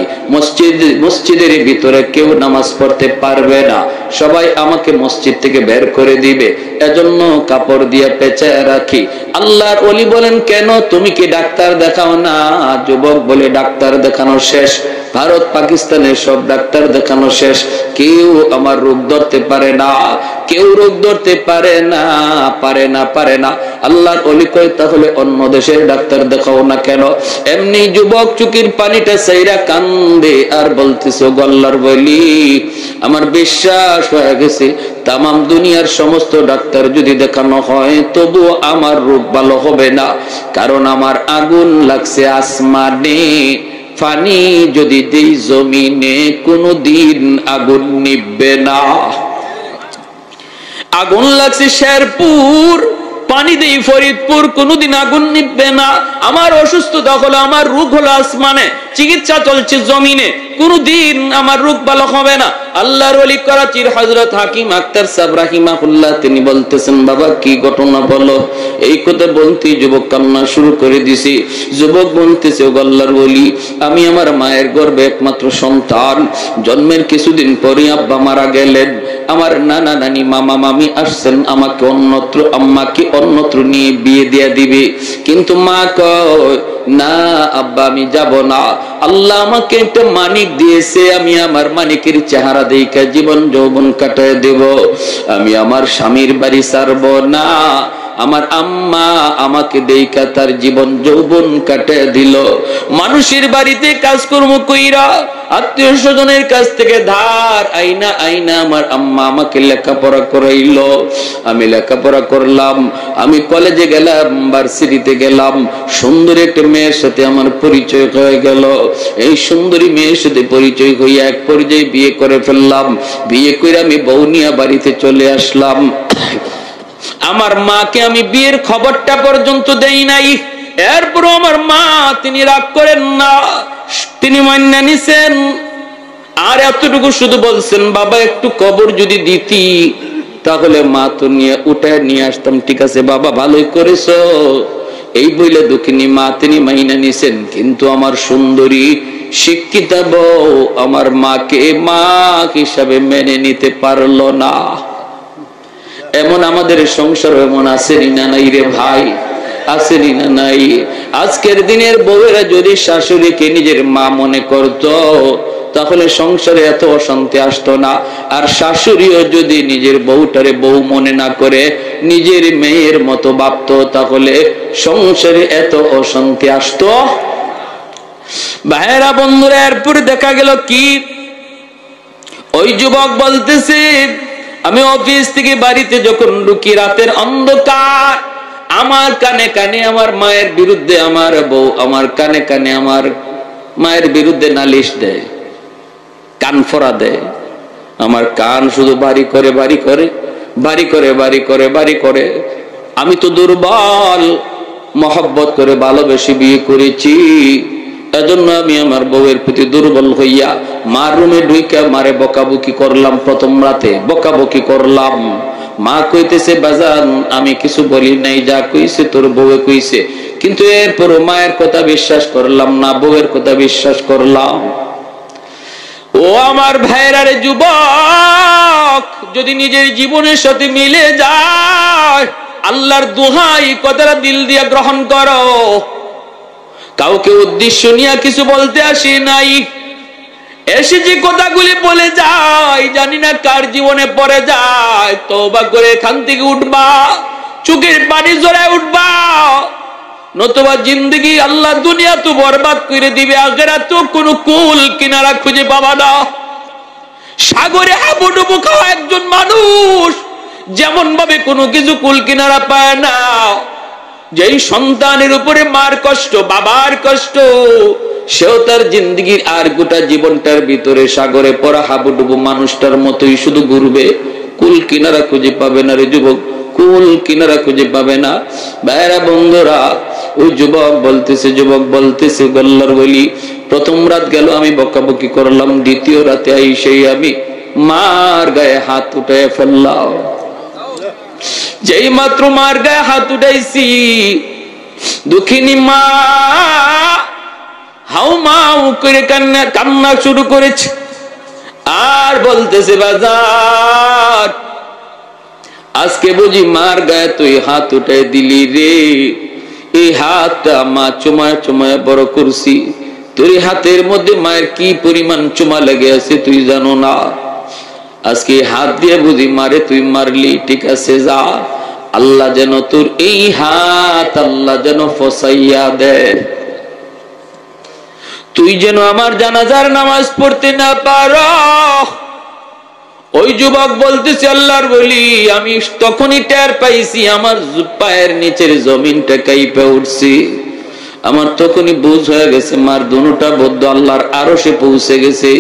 মসজিদের ভিতরে কেউ নামাজ পড়তে পারবে না, সবাই আমাকে মসজিদ থেকে বের করে দিবে, এজন্য কাপড় দিয়ে পেঁচায় রাখি। আল্লাহর ওলি বলেন, কেন তুমি কি ডাক্তার দেখাও না? যুবক বলে, ডাক্তার দেখানো শেষ, ভারত পাকিস্তানের সব ডাক্তার দেখানো শেষ, কেউ আমার রোগ ধরতে পারে না, কেউ রোগ ধরতে পারে না, পারে না, পারে না। আল্লাহর ওলি কয়, তাহলে অন্য দেশের ডাক্তার দেখাও না কেন? এমনি যুবক চুকির পানিটা সাইরা কান্দে আর বলতেছে, ও আল্লাহর ওলি, আমার বিশ্বাস হয়ে গেছে তামাম দুনিয়ার সমস্ত ডাক্তার যদি দেখানো হয় তবু আমার রোগ ভালো হবে না, কারণ আমার আগুন লাগছে আসমানে, পানি যদি দেই জমিনে কোনদিন আগুন নিভবে না। আগুন লাগছে শেরপুর, পানি দেই ফরিদপুর, কোনদিন আগুন নিভবে না। আমার অসুস্থতা হলো, আমার রোগ হলো আসমানে, চিকিৎসা চলছে জমিনে, কোনদিন আমার রোগ ভালো হবে না। আল্লাহর ওলি করাচির হযরত হাকিম আক্তার সাহেব রাহিমাহুল্লাহ তিনি বলতেছেন, বাবা কি ঘটনা বলো। এই কথা বলতে যুবক কান্না শুরু করে দিছি। যুবক বলতেছে, ও আল্লাহর ওলি, আমি আমার মায়ের গর্ভে একমাত্র সন্তান, জন্মের কিছুদিন পরে আব্বা মারা গেলেন, আমার নানা নানি মামা মামি আসছেন আমাকে অন্যত্র, আম্মাকে অন্যত্র নিয়ে বিয়ে দিয়ে দিবে, কিন্তু মা কয় না আব্বা আমি যাব না, আল্লাহ আমাকে একটা মানিক দিয়েছে, আমি আমার মানিকের চেহারা দেখে জীবন যৌবন কাটায় দেব, আমি আমার স্বামীর বাড়ি ছাড়ব না। আমার আম্মা আমাকে দেখা তার জীবন যৌবন কাটায় দিল, মানুষের বাড়িতে কাজকর্ম কইরা আত্মীয় স্বজনের কাছ থেকে ধার আইনা আইনা আমার আম্মা আমাকে লেখাপড়া করাইলো, আমি লেখাপড়া করলাম, আমি কলেজে গেলাম, ভার্সিটিতে গেলাম, সুন্দর একটা মেয়ের সাথে আমার পরিচয় হয়ে গেল। এই সুন্দরী মেয়ের সাথে পরিচয় হইয়া এক পর্যায়ে বিয়ে করে ফেললাম, বিয়ে করে আমি বউ নিয়ে বাড়িতে চলে আসলাম। আমার মাকে আমি বিয়ের খবরটা পর্যন্ত দেই নাই, এরপর আমার মা তিনি রাগ করেন না, তিনি মান্য নিছেন। আর এতটুকু শুধু বলছেন, বাবা একটু কবর যদি দিতি তাহলে মা তো নিয়ে উঠায় নিয়ে আসতাম। ঠিক আছে বাবা, ভালোই করেছো। এই বইলে দুঃখিনী মা তিনি মাইনা নিছেন, কিন্তু আমার সুন্দরী শিক্ষিতা বউ আমার মাকে মা হিসাবে মেনে নিতে পারলো না। এমন আমাদের সংসার এমন আসেনি না নাই রে ভাই, আসেনি না নাই? আজকের দিনের বউয়েরা যদি শাশুড়িকে নিজের মা মনে করতো তাহলে সংসারে এত অশান্তি আসতো না। আর শাশুড়িও যদি নিজের বউটারে বউ মনে না করে নিজের মেয়ের মতো ভাবতো তাহলে সংসারে এত অশান্তি আসতো। ভাইয়েরা বন্ধুরা, এরপর দেখা গেল কি, ওই যুবক বলতেছে আমি অফিস থেকে বাড়িতে যখন ঢুকি রাতের অন্ধকার, আমার কানে কানে আমার মায়ের বিরুদ্ধে আমার বউ আমার কানে কানে আমার মায়ের বিরুদ্ধে নালিশ দেয়, কান ফোড়া দেয়। আমার কান শুধু বাড়ি করে বাড়ি করে বাড়ি করে বাড়ি করে বাড়ি করে। আমি তো দুর্বল, মহব্বত করে ভালোবেসে বিয়ে করেছি, এজন্য আমি আমার বউয়ের প্রতি দুর্বল হইয়া মার রুমে ঢুইকা মারে বকাবকি করলাম। প্রথম রাতে বকাবকি করলাম। মা কইতেছে বাজান আমি কিছু বলি নাই, যা কইছে তোর বউয়ে কইছে। কিন্তু এরপরও মায়ের কথা বিশ্বাস করলাম না, বউয়ের কথা বিশ্বাস করলাম। ও আমার ভাইয়েরারে যুবক, যদি নিজের জীবনের সাথে মিলে যায় আল্লাহর দোহাই কথাটা দিল দিয়া গ্রহণ করো। কাউকে উদ্দেশ্য নিয়ে কিছু বলতে আসি নাই, এসে যে কথাগুলি বলে যায় জানি না কার জীবনে পড়ে যায়। তওবা করে এখান থেকে উঠবা, চোখের পানি জড়ায় উঠবা, নতুবা জিন্দগি আল্লাহ দুনিয়া তো বরবাদ করে দিবে, আখিরাত তো কোনো কুল কিনারা খুঁজে পাবা না। সাগরে হাবুডুবু খাওয়া একজন মানুষ যেমন ভাবে কোনো কিছু কুল কিনারা পায় না, যেই সন্তানের উপরে মার কষ্ট বাবার কষ্ট, সেও তার জিন্দগির আর গোটা জীবনটার ভিতরে সাগরে পড়া হাবুডুবু মানুষটার মতোই শুধু ঘুরবে, কুল কিনারা খুঁজে পাবে না রে যুবক, কুল কিনারা খুঁজে পাবে না। ভাইরা বন্ধুরা, ওই যুবক বলতেছে গল্লার বলি, প্রথম রাত গেল আমি বকাবকি করলাম, দ্বিতীয় রাতে আইসেই আমি মার গায়ে হাত উঠে ফেললাম। যেই মাত্র মার গায়ে হাত উঠাইছি দুঃখিনী মা হাউ মাউ করে কান্না শুরু করেছে আর বলতেছে বাজার আজকে বুঝি মার গায়ে তুই হাত উঠাই দিলি রে। এই হাতটা মা চুমায় চুমায় বড় করছি, তোর হাতের মধ্যে মায়ের কি পরিমাণ চুমা লেগে আছে তুই জানো না। আজকে হাত দিয়ে বুঝি মারে তুই মারলি, ঠিক আছে যা, আল্লাহ যেন তোর এই হাত আল্লাহ যেন ফসাইয়া দে, তুই যেন আমার জানাজার নামাজ পড়তে না পারো। ওই যুবক বলতেছে আল্লাহর বলি, আমি তখনই টের পাইছি আমার পায়ের নিচের জমিনটা কাইপে উঠছি। আমার তখনই বুঝ হয়ে গেছে মার দুটা বদ্ধ আল্লাহর আরশে পৌঁছে গেছে।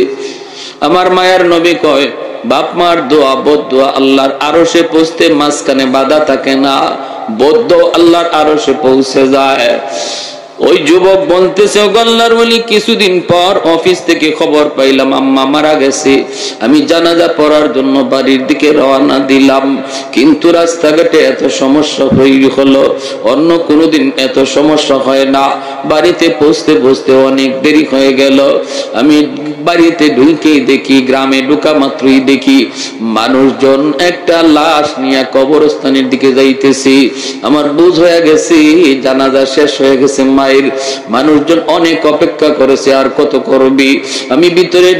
আমার মায়ের নবী কয় বাপ মার দোয়া বদদোয়া আল্লাহর আরশে পৌঁছতে মাঝখানে বাধা থাকে না, বদ্ধ আল্লাহর আরশে পৌঁছে যায়। ওই যুবক বলতেছে আল্লাহর ওলি, কিছুদিন পর অফিস থেকে খবর পাইলাম আম্মা মারা গেছে। আমি জানাজা পড়ার জন্য বাড়ির দিকে রওনা দিলাম, কিন্তু রাস্তাঘাটে এত সমস্যা হলো, অন্য কোনোদিন এত সমস্যা হয় না। বাড়িতে পৌঁছতে পৌঁছতে অনেক দেরি হয়ে গেল। আমি বাড়িতে ঢুকেই দেখি, গ্রামে ঢুকা মাত্রই দেখি মানুষজন একটা লাশ নিয়ে কবরস্থানের দিকে যাইতেছি। আমার বুঝ হয়ে গেছে জানাজা শেষ হয়ে গেছে মায়ের। মানুষজন অনেক অপেক্ষা করেছে, আর কত করবি। আমি ভিতরে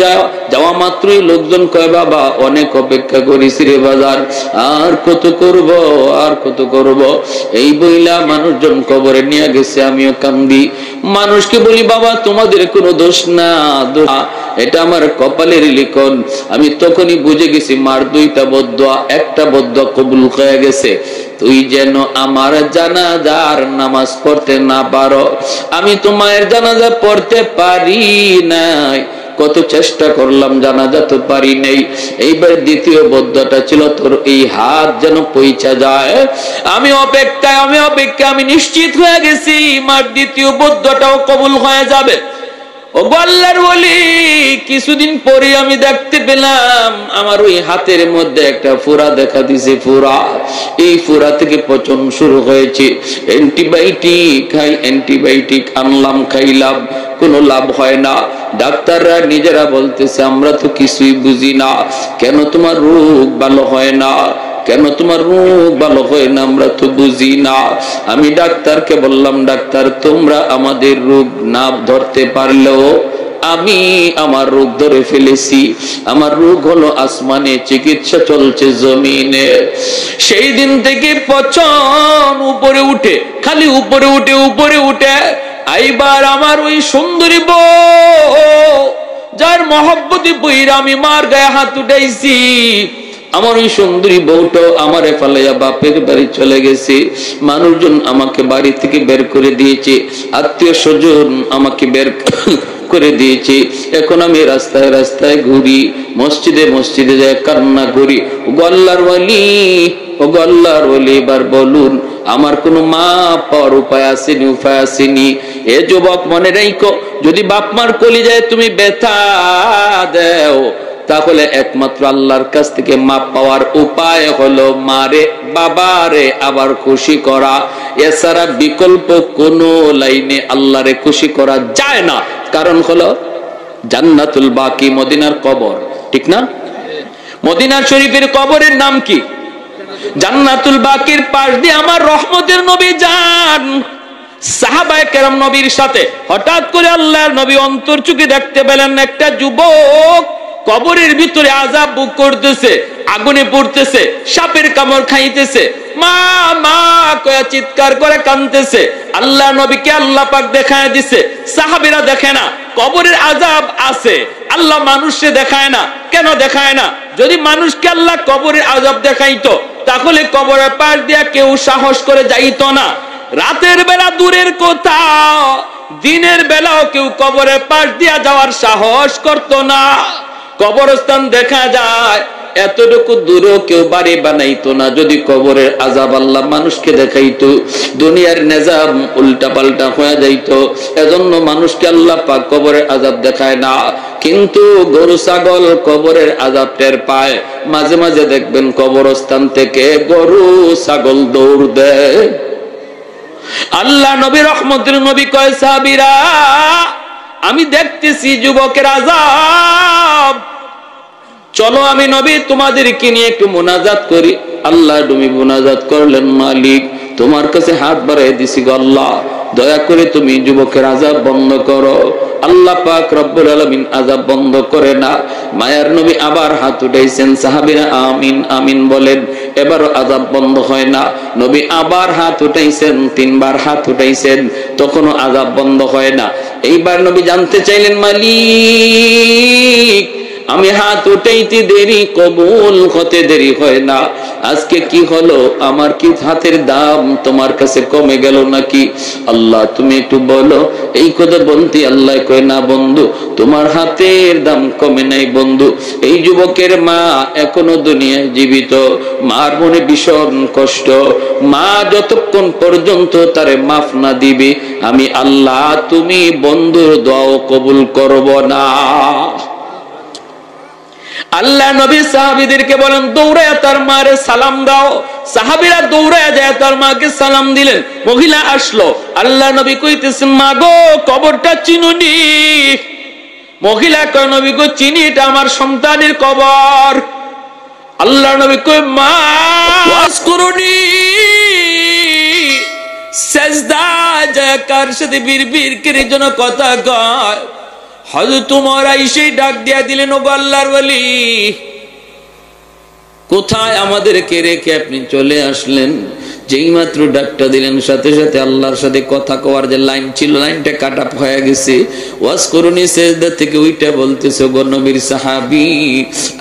যাওয়া মাত্রই লোকজন কয় বাবা অনেক অপেক্ষা করেছি রে বাজার, আর কত করব আর কত করব। এই বইলা মানুষজন কবরে নিয়ে গেছে, আমিও কান্দি। মানুষকে বলি বাবা তোমাদের কোনো দোষ না, এটা আমার কপালের লিখন। আমি তখনই বুঝে গেছি মার দুইটা বদদোয়া, একটা বদদোয়া কবুল হয়ে গেছে। তুই যেন আমার জানাজার নামাজ পড়তে না পারো। আমি তো মায়ের জানাজা পড়তে পারি নাই, কত চেষ্টা করলাম জানাজা তো পারি নাই। এইবার দ্বিতীয় বদদোয়াটা ছিল তোর এই হাত যেন পৌঁছা যায়। আমি অপেক্ষায় আমি নিশ্চিত হয়ে গেছি মার দ্বিতীয় বদদোয়াটাও কবুল হয়ে যাবে। ও আল্লাহর ওলি, কিছুদিন পরে আমি দেখতে পেলাম আমার ওই হাতের মধ্যে একটা ফোড়া দেখা দিছে। ফোড়া, এই ফোড়া থেকে পচন শুরু হয়েছে। অ্যান্টিবায়োটিক খাই, অ্যান্টিবায়োটিক আনলাম, খাইলাম, কোনো লাভ হয় না। ডাক্তাররা নিজেরা বলতেছে আমরা তো কিছুই বুঝি না, কেন তোমার রোগ ভালো হয় না, কেন তোমার রোগ ভালো হয় না, আমরা তো বুঝি না। আমি ডাক্তারকে বললাম, ডাক্তার তোমরা আমাদের রোগ না ধরতে পারলেও আমি আমার রোগ ধরে ফেলেছি। আমার রোগ হলো আসমানে, চিকিৎসা চলছে জমিনে। সেই দিন থেকে পচন উপরে উঠে, খালি উপরে উঠে উপরে উঠে। এইবার আমার ওই সুন্দরী বউ, যার মহব্বতে বইরা আমি মার গায়ে হাত উঠাইছি, আমার ওই সুন্দরী বউটা আমারে ফালাইয়া বাপের বাড়ি চলে গেছে। মানুষজন আমাকে বাড়ি থেকে বের করে দিয়েছে, আত্মীয় স্বজন আমাকে বের করে দিয়েছে। এখন আমি রাস্তায় রাস্তায় ঘুরি, মসজিদে মসজিদে যায় কান্না করি। ও আল্লাহর ওয়ালি, ও আল্লাহর ওয়ালি, এবার বলুন আমার কোনো মা পাওয়ার উপায় আসেনি, উপায় আসেনি। এ যুবক মনে রাখো, যদি বাপ মার কলিজায় তুমি ব্যথা দাও, তাহলে একমাত্র আল্লাহর কাছ থেকে মাপ পাওয়ার উপায় হলো মারে বাবারে আবার খুশি করা। এছাড়া বিকল্প কোন লাইনে আল্লাহরে খুশি করা যায় না। কারণ হলো জান্নাতুল বাকি, মদিনার কবর, ঠিক না? মদিনার শরীফের কবরের নাম কি? জান্নাতুল বাকির পাশ দিয়ে আমার রহমতের নবী যান। সাহাবায়ে কেরাম নবীর সাথে হঠাৎ করে আল্লাহর নবী অন্তর চোখে দেখতে পেলেন একটা যুবক কবরের ভিতরে আযাব ভোগ করতেছে, আগুনে পড়তেছে, সাপের কামড় খাইতেছে, মা মা কয়া চিৎকার করে কাঁদতেছে। আল্লাহ নবীকে আল্লাহ পাক দেখায় দিছে, সাহাবীরা দেখে না। কবরের আযাব আছে, আল্লাহ মানুষকে দেখায় না। কেন দেখায় না? যদি মানুষকে আল্লাহ কবরের আযাব দেখাইতো, তাহলে কবরের পাশ দিয়া কেউ সাহস করে যাইতো না। রাতের বেলা দূরের কথা, দিনের বেলাও কেউ কবরের পাশ দিয়া যাওয়ার সাহস করতো না। কবরস্থান দেখা যায়, এতটুকু দূরেও কেউ বাড়ি বানাইতো না যদি কবরের আযাব আল্লাহ মানুষকে দেখাইতো। দুনিয়ার নিজাম উল্টা পাল্টা হয়ে যাইতো, এজন্য মানুষকে আল্লাহ পাক কবরের আযাব দেখায় না। কিন্তু গরু ছাগল কবরের আযাব টের পায়। মাঝে মাঝে দেখবেন কবরস্থান থেকে গরু ছাগল দৌড় দেয়। আল্লাহ নবী রহমতের নবী কয়, সাহাবীরা আমি দেখতেছি যুবকের আযাব, চলো আমি নবী তোমাদেরকে নিয়ে একটু মুনাজাত করি। আল্লাহ নবী মুনাজাত করলেন, মালিক তোমার কাছে হাত বাড়াই দিছি গো আল্লাহ, দয়া করে তুমি যুবকের আযাব বন্ধ করো। আল্লাহ পাক রব্বুল আলামিন আযাব বন্ধ করে না। মায়ার নবী আবার হাত উঠাইছেন, সাহাবীরা আমিন আমিন বলেন, এবারও আযাব বন্ধ হয় না। নবী আবার হাত উঠাইছেন, তিনবার হাত উঠাইছেন, তখনও আযাব বন্ধ হয় না। এইবার নবী জানতে চাইলেন, মালিক আমি হাত উঠাইতে দেরি, কবুল হতে দেরি হয় না, আজকে কি হলো? আমার কি হাতের দাম তোমার কাছে কমে গেল নাকি? আল্লাহ তুমি একটু বলো। এই কথা বলতে আল্লাহ কয়, না বন্ধু, তোমার হাতের দাম কমে নাই বন্ধু। এই যুবকের মা এখনো দুনিয়ায় জীবিত, মার মনে ভীষণ কষ্ট। মা যতক্ষণ পর্যন্ত তারে মাফ না দিবে, আমি আল্লাহ তুমি বন্ধুর দোয়াও কবুল করব না। আল্লাহ নবী সাহাবীদেরকে বলেন, দৌড়ায় তার মারে সালাম দাও। সাহাবীরা দৌড়ায় যায় তার মাকে সালাম দিলেন। মহিলা আসলো, আল্লাহ নবী কইতেছেন, মা গো কবরটা চিনুনি? মহিলা কয়, নবী গো চিনি, এটা আমার সন্তানের কবর। আল্লাহ নবী কয়, মা ওয়াজ করুনি, সেজদায় যায় কার সাথে বিড়বিড় করে যেন কথা কয়। হযরত ওমর আইসা ডাক দিয়া দিলেন, ও আল্লাহর ওয়ালি, কোথায় আমাদেরকে রেখে আপনি চলে আসলেন? যেই মাত্র ডাকটা দিলেন, সাথে সাথে আল্লাহর সাথে কথা কওয়ার যে লাইন ছিল, লাইনটা কাট আপ হয়ে গেছে। ওয়াজ করুনি সেজদা থেকে উইটা বলতেছে, গো নবীর সাহাবী,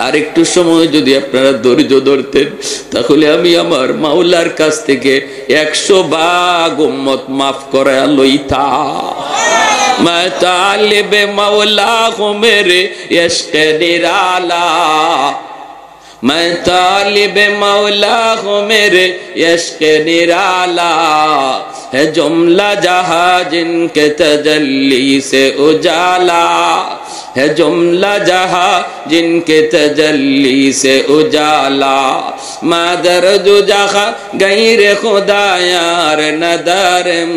আর একটু সময় যদি আপনারা ধৈর্য ধরতেন, তাহলে আমি আমার মাওলার কাছ থেকে 100 ভাগ উম্মত মাফ করায়া লইতা। मैं तालिब मौला हूँ मेरे इश्क़ निराला, मैं तालिब मौला हूँ मेरे इश्क निराला है जुमला जहां जिनके तजल्ली से उजाला है जुमला जहां जिनके तजल्ली से उजाला मादर जो जहां गैर खुदा यार नदारम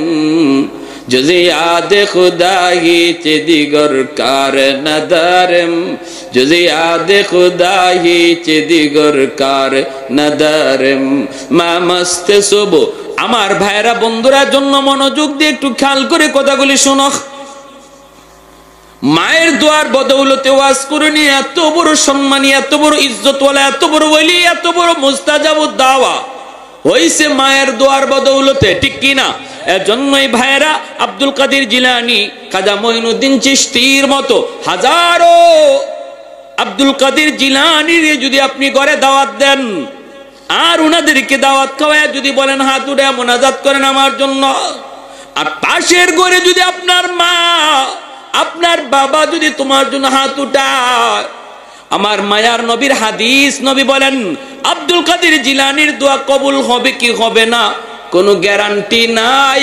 जुज़ियात खुदा ही दिगर कार नदारम जुज़ियात खुदा ही दिगर कार नदारम मा मस्त सुबह আমার ভাইরা বন্ধুরা জন্য মনোযোগ দিয়ে একটু খেয়াল করে কথাগুলি শোনো। মায়ের দোয়ার বদৌলতে ওয়াজ করে নিয়ে এত বড় সম্মানী, এত বড় ইজ্জতওয়ালা, এত বড় ওলি, এত বড় মুস্তাজাবুদ দাওয়া হইছে মায়ের দোয়ার বদৌলতে, ঠিক কি না? এজন্যই ভাইরা আব্দুল কাদের জিলানী, খাজা মঈনুদ্দিন চিশতির মতো হাজারো আব্দুল কাদের জিলানীর যদি আপনি ঘরে দাওয়াত দেন আর উনাদেরকে দাওয়াত খাওয়ায় যদি বলেন হাত উঠে মোনাজাত করেন আমার জন্য, আর পাশের ঘরে যদি আপনার মা আপনার বাবা যদি তোমার জন্য হাত উঠায়, আমার মায়ার নবীর হাদিস, নবী বলেন আব্দুল কাদের জিলানীর দোয়া কবুল হবে কি হবে না কোনো গ্যারান্টি নাই,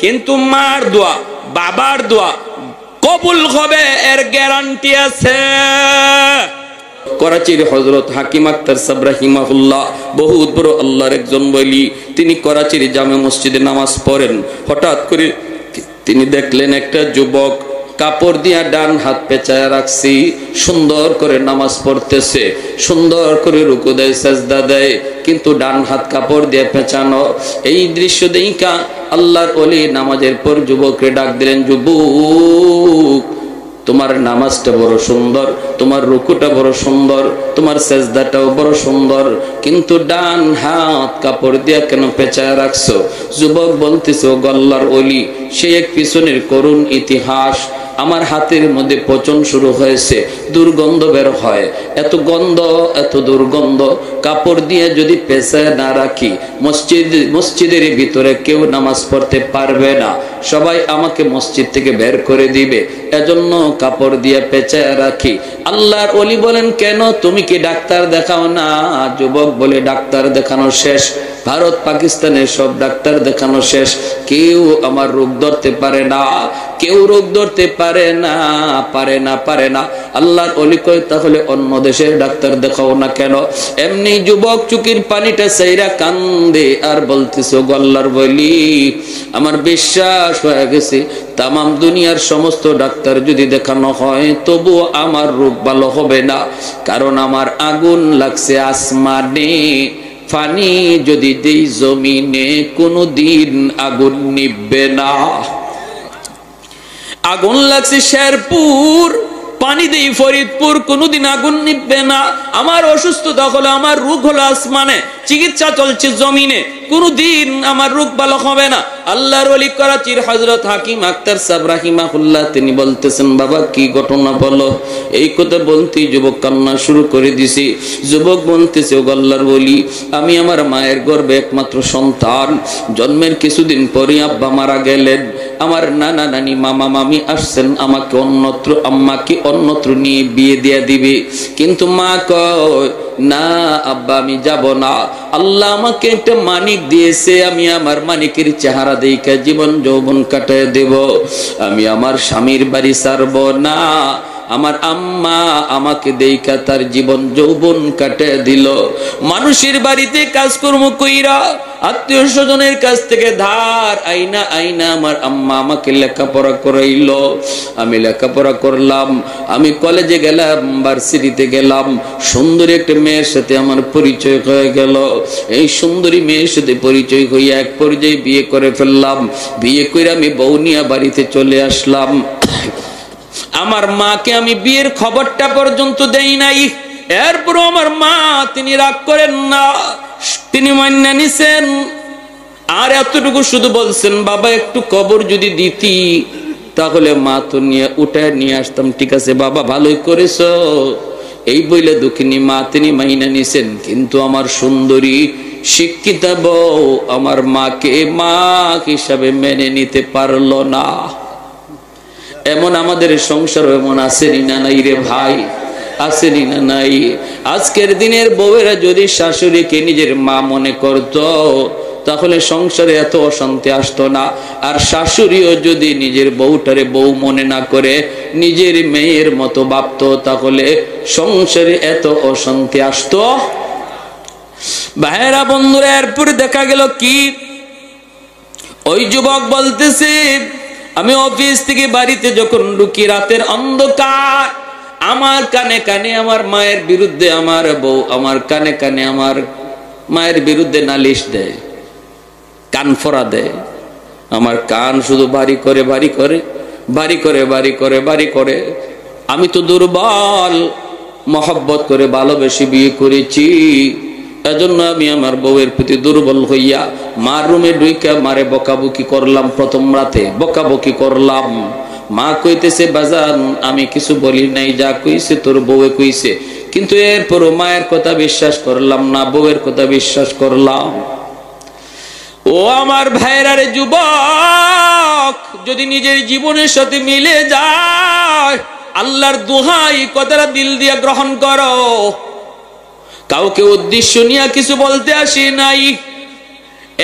কিন্তু মার দোয়া বাবার দোয়া কবুল হবে এর গ্যারান্টি আছে। করাচির হযরত হাকিম আক্তার সাহেব রাহিমাহুল্লাহ বহুত বড় আল্লাহর একজন ওলি, তিনি করাচির জামে মসজিদে নামাজ পড়েন। হঠাৎ করে তিনি দেখলেন একটা যুবক কাপড় দিয়া ডান হাত পেঁচায় রাখছি, সুন্দর করে নামাজ পড়তেছে, সুন্দর করে রুকু দেয় সাজদা দেয়, কিন্তু ডান হাত কাপড় দিয়ে পেঁচানো। এই দৃশ্য দেখা আল্লাহর ওলি নামাজের পর যুবককে ডাক দিলেন, যুবক তোমার নামাজটা বড় সুন্দর, তোমার রুকুটা বড় সুন্দর, তোমার সেজদাটাও বড় সুন্দর, কিন্তু ডান হাত কাপড় দিয়া কেন পেঁচায় রাখছো? যুবক বলতেছে, ও আল্লাহর ওলি, সে এক পিছনের করুণ ইতিহাস। আমার হাতের মধ্যে পচন শুরু হয়েছে, দুর্গন্ধ বের হয়, এত গন্ধ এত দুর্গন্ধ, কাপড় দিয়ে যদি পেঁচায় না রাখি মসজিদের ভিতরে কেউ নামাজ পড়তে পারবে না, সবাই আমাকে মসজিদ থেকে বের করে দিবে, এজন্য কাপড় দিয়ে পেঁচায় রাখি। আল্লাহর ওলি বলেন, কেন তুমি কি ডাক্তার দেখাও না? যুবক বলে, ডাক্তার দেখানো শেষ, ভারত পাকিস্তানের সব ডাক্তার দেখানো শেষ, কেউ আমার রোগ ধরতে পারে না, কেউ রোগ ধরতে পারে না, পারে না, পারে না। আল্লাহর ওলি কয়, তাহলে অন্য দেশের ডাক্তার দেখাও না কেন? এমনি যুবক চুকির পানিটা চাইরা কান্দে আর বলতেছে, ও আল্লাহর ওলি, আমার বিশ্বাস হয়ে গেছে তামাম দুনিয়ার সমস্ত ডাক্তার যদি দেখানো হয় তবু আমার রোগ ভালো হবে না, কারণ আমার আগুন লাগছে আসমানে, পানি যদি দেই জমিনে কোনদিন আগুন নিভবে না। আগুন লাগছে শেরপুর, পানি দেই ফরিদপুর, কোনদিন আগুন নিভবে না। আমার অসুস্থতা হলো, আমার রোগ হলো আসমানে, চিকিৎসা চলছে জমিনে, কোনদিন আমার রোগ ভালো হবে না। আল্লাহর ওলি করাচির হযরত হাকিম আক্তার সাহেব রাহিমাহুল্লাহ তিনি বলতেছেন, বাবা কি ঘটনা বলো। এই কথা বলতে যুবক কান্না শুরু করে দিছে। যুবক বলতেছে, ও আল্লাহর ওলি, আমি আমার মায়ের গর্ভে একমাত্র সন্তান, জন্মের কিছুদিন পরে আব্বা মারা গেলেন, আমার নানা নানি মামা মামি আসছেন আমাকে অন্যত্র আম্মাকে অন্যত্র নিয়ে বিয়ে দিয়ে দিবে, কিন্তু মা কয় না আব্বা আমি যাব না, আল্লাহ আমাকে একটা মানিক দিয়েছে, আমি আমার মানিকের চেহারা দেখে জীবন যৌবন কাটায় দেব, আমি আমার স্বামীর বাড়ি ছাড়ব না। আমার আম্মা আমাকে দেখা তার জীবন যৌবন কাটে দিল, মানুষের বাড়িতে কাজকর্ম কইরা আত্মীয় স্বজনের কাছ থেকে ধার আইনা আইনা আমার আম্মা আমাকে লেখাপড়া করাইলো, আমি লেখাপড়া করলাম, আমি কলেজে গেলাম, ভার্সিটিতে গেলাম, সুন্দরী একটা মেয়ের সাথে আমার পরিচয় হয়ে গেল, এই সুন্দরী মেয়ের সাথে পরিচয় হয়ে এক পর্যায়ে বিয়ে করে ফেললাম, বিয়ে করে আমি বউনিয়া বাড়িতে চলে আসলাম। আমার মাকে আমি বিয়ের খবরটা পর্যন্ত দেই নাই, এরপর আমার মা তিনি রাগ করেন না, তিনি মান্য নিছেন, আর এতটুকু শুধু বলছেন, বাবা একটু কবর যদি দিতি তাহলে মা তো নিয়ে উঠায় নিয়ে আসতাম। ঠিক আছে বাবা, ভালোই করেছো, এই বইলে দুঃখিনী মা তিনি মাইনা নিছেন, কিন্তু আমার সুন্দরী শিক্ষিতা বউ আমার মাকে মা হিসাবে মেনে নিতে পারলো না। এমন আমাদের সংসার এমন আছে না নাই রে ভাই? আসেনি না নাই? আজকের দিনের বউয়েরা যদি শাশুড়িকে নিজের মা মনে করত তাহলে সংসারে এত অশান্তি আসতো না। আর শাশুড়িও যদি নিজের বউটারে বউ মনে না করে নিজের মেয়ের মতো ভাবতো তাহলে সংসারে এত অশান্তি আসতো। ভাইয়েরা বন্ধুরা, এরপরে দেখা গেল কি, ওই যুবক বলতেছে আমি অফিস থেকে বাড়িতে যখন ঢুকি রাতের অন্ধকার, আমার কানে কানে আমার মায়ের বিরুদ্ধে আমার বউ আমার কানে কানে আমার মায়ের বিরুদ্ধে নালিশ দেয়, কান ফোড়া দেয়। আমার কান শুধু বাড়ি করে বাড়ি করে বাড়ি করে বাড়ি করে বাড়ি করে। আমি তো দুর্বল, মহব্বত করে ভালোবেসে বিয়ে করেছি, এজন্য আমি আমার বউয়ের প্রতি দুর্বল হইয়া মার রুমে ঢুইকা মারে বকাবকি করলাম। প্রথম রাতে বকাবকি করলাম। মা কইতেছে বাজান আমি কিছু বলি নাই, যা কইছে তোর বউয়ে কইছে, কিন্তু এরপরও মায়ের কথা বিশ্বাস করলাম না, বউয়ের কথা বিশ্বাস করলাম। ও আমার ভাইরা রে যুবক, যদি নিজের জীবনের সাথে মিলে যায় আল্লাহর দোহাই কথাটা দিল দিয়ে গ্রহণ করো। কাউকে উদ্দেশ্য নিয়ে কিছু বলতে আসি নাই,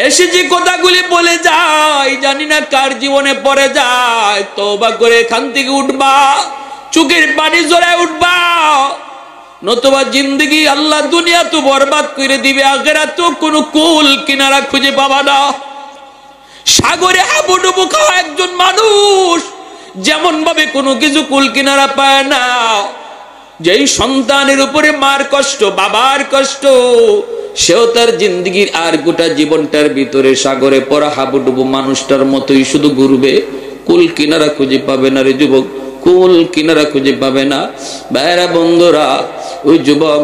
এসে যে কথাগুলি বলে যায় জানি না কার জীবনে পড়ে যায়। তওবা করে এখান থেকে উঠবা, চোখের পানি জড়ায় উঠবা, নতুবা জিন্দগি আল্লাহ দুনিয়া তো বরবাদ করে দিবে, আখিরাত তো কোনো কুল কিনারা খুঁজে পাবা না। সাগরে হাবুডুবু খাওয়া একজন মানুষ যেমন ভাবে কোনো কিছু কুল কিনারা পায় না, যেই সন্তানের উপরে মার কষ্ট বাবার কষ্ট, সেও তার জিন্দগির আর গোটা জীবনটার ভিতরে সাগরে পড়া হাবুডুবু মানুষটার মতোই শুধু ঘুরবে, কুল কিনারা খুঁজে পাবে না রে যুবক, কুল কিনারা খুঁজে পাবে না। ভাইরা বন্ধুরা, ওই যুবক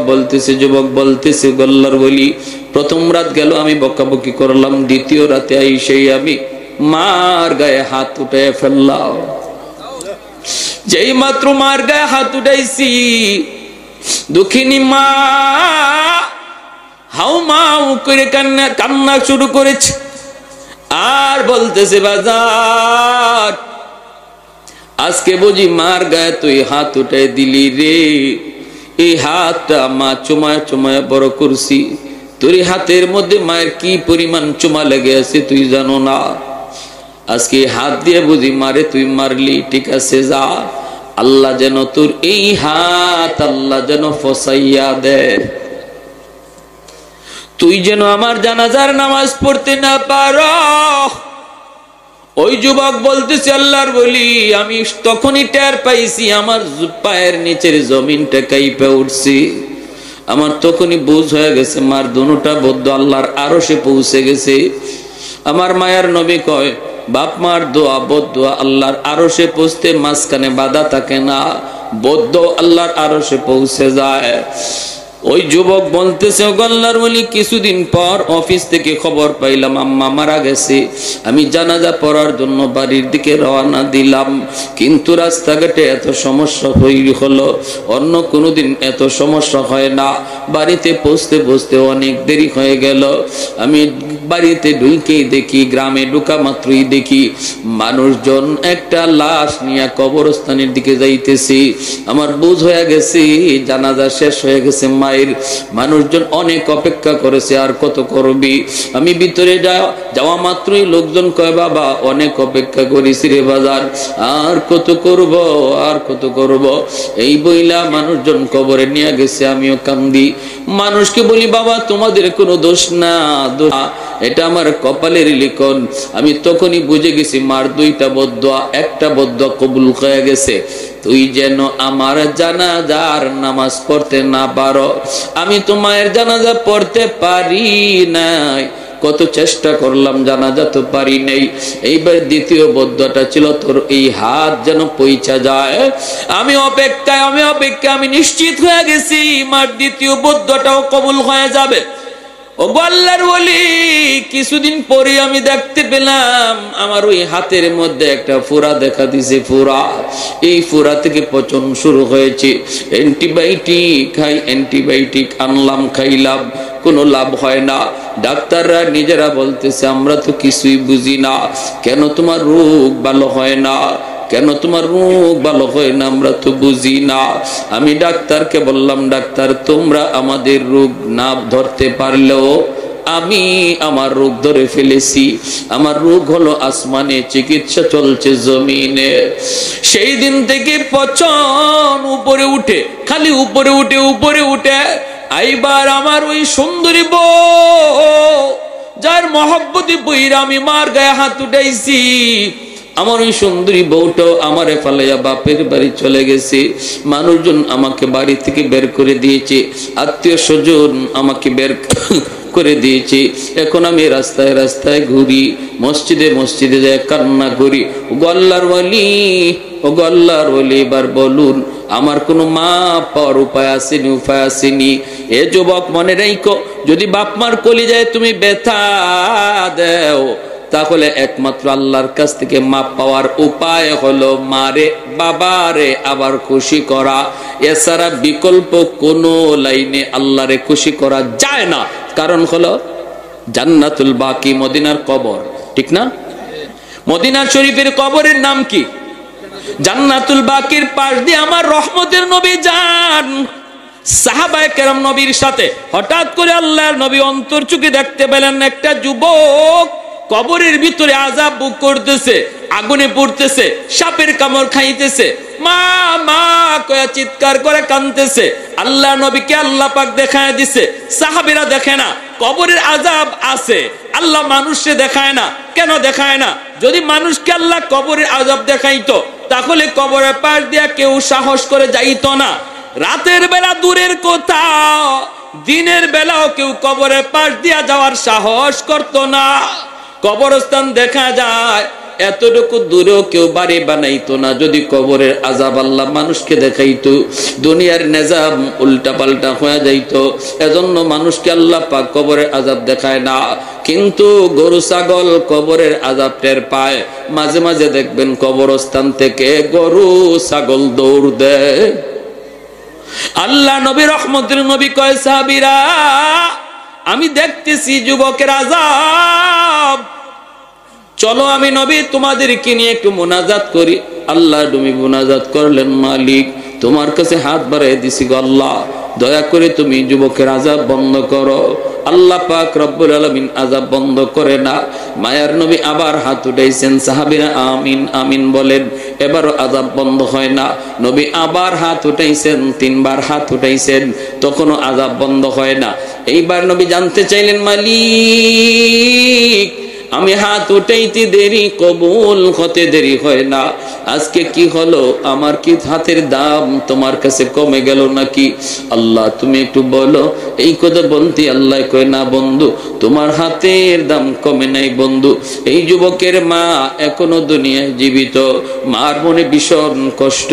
বলতেছে গল্লার বলি, প্রথম রাত গেল আমি বকাবকি করলাম, দ্বিতীয় রাতে আইসেই আমি মার গায়ে হাত উঠে ফেললাম। যেই মাত্র মার গায়ে হাত উঠাইছি, দুঃখিনী মা হাউ মাউ করে কান্না শুরু করেছে, আর বলতেছে বাজার আজকে বুঝি মার গায়ে তুই হাত উঠে দিলি রে, এই হাতটা মা চুমায় চুমায় বড় করছি, তোর হাতের মধ্যে মায়ের কি পরিমাণ চুমা লেগে আছে তুই জানো না, আজকে হাত দিয়ে বুঝি মারে তুই মারলি, ঠিক আছে যা, আল্লাহ যেন তোর এই হাত আল্লাহ যেন ফসাইয়া দে, তুই যেন আমার জানাজার নামাজ পড়তে না পারো। ওই যুবক বলতেছে আল্লাহর বলি, আমি তখনই টের পাইছি আমার পায়ের নিচের জমিনটা কাইপে উঠছি, আমার তখনই বুঝ হয়ে গেছে মার দুটা বদ্ধ আল্লাহর আরশে পৌঁছে গেছে। আমার মায়ার নবী কয় বাপ মার দোয়া বদদোয়া আল্লাহর আরশে পৌঁছতে মাঝখানে বাধা থাকে না, বদ্ধ আল্লাহর আরশে পৌঁছে যায়। ওই যুবক বলতেছে আল্লাহর ওলি, কিছুদিন পর অফিস থেকে খবর পাইলাম আম্মা মারা গেছে, আমি জানাজা পড়ার জন্য বাড়ির দিকে রওনা দিলাম, কিন্তু রাস্তাঘাটে এত সমস্যা তৈরি হলো, অন্য কোনোদিন এত সমস্যা হয় না, বাড়িতে পৌঁছতে অনেক দেরি হয়ে গেল। আমি বাড়িতে ঢুকেই দেখি, গ্রামে ঢুকা মাত্রই দেখি মানুষজন একটা লাশ নিয়ে কবরস্থানের দিকে যাইতেছি। আমার বুঝ হয়ে গেছে জানাজা শেষ হয়ে গেছে মায়ের, মানুষজন অনেক অপেক্ষা করেছে, আর কত করবি। আমি ভিতরে যাওয়া মাত্রই লোকজন কয় বাবা অনেক অপেক্ষা করেছি রে বাজার, আর কত করব আর কত করব, এই বইলা মানুষজন কবরে নিয়ে গেছে। আমিও কান্দি, মানুষকে বলি বাবা তোমাদের কোনো দোষ না, এটা আমার কপালের লিখন। আমি তখনই বুঝে গেছি মার দুইটা বদদোয়া, একটা বদদোয়া কবুল হয়ে গেছে, তুই যেন আমার জানাজার নামাজ পড়তে না পারো। আমি তো মায়ের জানাজা পড়তে পারি নাই, কত চেষ্টা করলাম জানাজা তো পারি নাই। এইবার দ্বিতীয় বদদোয়াটা ছিল তোর এই হাত যেন পৌঁছা যায়। আমি অপেক্ষায় আমি নিশ্চিত হয়ে গেছি মার দ্বিতীয় বদদোয়াটাও কবুল হয়ে যাবে। ও আল্লাহর ওলি, কিছুদিন পরে আমি দেখতে পেলাম আমার ওই হাতের মধ্যে একটা ফোড়া দেখা দিছে, ফোড়া, এই ফোড়া থেকে পচন শুরু হয়েছে। অ্যান্টিবায়োটিক আনলাম, খাইলাম, কোনো লাভ হয় না। ডাক্তাররা নিজেরা বলতেছে আমরা তো কিছুই বুঝি না, কেন তোমার রোগ ভালো হয় না, কেন তোমার রোগ ভালো হয় না? আমরা তো বুঝি না। আমি ডাক্তারকে বললাম, ডাক্তার তোমরা আমাদের রোগ না ধরতে পারলেও আমি আমার রোগ ধরে ফেলেছি। আমার রোগ হলো আসমানে, চিকিৎসা চলছে জমিনে। সেই দিন থেকে পচন উপরে উঠে, খালি উপরে উঠে উপরে উঠে। এইবার আমার ওই সুন্দরী বউ, যার মহব্বতে বইরা আমি মার গায়ে হাত উঠাইছি, আমার ওই সুন্দরী বউটাও আমারে ফালাইয়া বাপের বাড়ি চলে গেছে। মানুষজন আমাকে বাড়ি থেকে বের করে দিয়েছে, আত্মীয় স্বজন আমাকে বের করে দিয়েছে। এখন আমি রাস্তায় রাস্তায় ঘুরি, মসজিদে মসজিদে যায় কান্না করি। ও আল্লাহর ওয়ালি, ও আল্লাহর ওয়ালি, এবার বলুন আমার কোনো মা পাওয়ার উপায় আসেনি? উপায় আসেনি। এ যুবক মনে রাখো, যদি বাপ মার কলিজায় তুমি ব্যথা দাও, তাহলে একমাত্র আল্লাহর কাছ থেকে মাপ পাওয়ার উপায় হলো মারে বাবারে আবার খুশি করা। এছাড়া বিকল্প কোনো লাইনে আল্লাহরে খুশি করা যায় না। কারণ হলো জান্নাতুল বাকি, মদিনার কবর, ঠিক না? মদিনা শরীফের কবরের নাম কি? জান্নাতুল বাকির পাশ দিয়ে আমার রহমতের নবী যান। সাহাবায়ে কেরাম নবীর সাথে হঠাৎ করে আল্লাহর নবী অন্তর চোখে দেখতে পেলেন একটা যুবক কবরের ভিতরে আযাব ভোগ করতেছে, আগুনে পড়তেছে, সাপের কামড় খাইতেছে। মা মা কয়া চিৎকার করে কাঁদতেছে। আল্লাহ নবীকে আল্লাহ পাক দেখায় দিছে, সাহাবীরা দেখে না। কবরের আযাব আছে, আল্লাহ মানুষকে দেখায় না। কেন দেখায় না? যদি মানুষকে আল্লাহ কবরের আযাব দেখাইতো, তাহলে কবরের পাশ দিয়া কেউ সাহস করে যাইতো না। রাতের বেলা দূরের কথা, দিনের বেলাও কেউ কবরের পাশ দিয়া যাওয়ার সাহস করতো না। কবরস্থান দেখা যায়, এতটুকু দূরেও কেউ বাড়ি বানাইতো না। যদি কবরের আযাব আল্লাহ মানুষকে দেখাইতো, দুনিয়ার নিজাম উল্টা পাল্টা হয়ে যাইতো। এজন্য মানুষকে আল্লাহ পাক কবরের আযাব দেখায় না। কিন্তু গরু ছাগল কবরের আযাব টের পায়। মাঝে মাঝে দেখবেন কবরস্থান থেকে গরু ছাগল দৌড় দেয়। আল্লাহ নবী রহমতের নবী কয়, সাহাবীরা আমি দেখতেছি যুবকের আযাব, চলো আমি নবী তোমাদেরকে নিয়ে একটু মুনাজাত করি। আল্লাহ নবী মুনাজাত করলেন, মালিক তোমার কাছে হাত বাড়াই দিছি গো আল্লাহ, দয়া করে তুমি যুবকের আযাব বন্ধ করো। আল্লাহ পাক রব্বুল আলামিন আযাব বন্ধ করে না। মায়ার নবী আবার হাত উঠাইছেন, সাহাবীরা আমিন আমিন বলেন। এবারও আযাব বন্ধ হয় না। নবী আবার হাত উঠাইছেন, তিনবার হাত উঠাইছেন, তখনও আযাব বন্ধ হয় না। এইবার নবী জানতে চাইলেন, মালিক আমি হাত উঠাইতে দেরি, কবুল হতে দেরি হয় না, আজকে কি হলো? আমার কি হাতের দাম তোমার কাছে কমে গেল নাকি? আল্লাহ তুমি একটু বলো। এই কথা বলতে আল্লাহ কয়, না বন্ধু, তোমার হাতের দাম কমে নাই বন্ধু। এই যুবকের মা এখনো দুনিয়ায় জীবিত, মার মনে ভীষণ কষ্ট।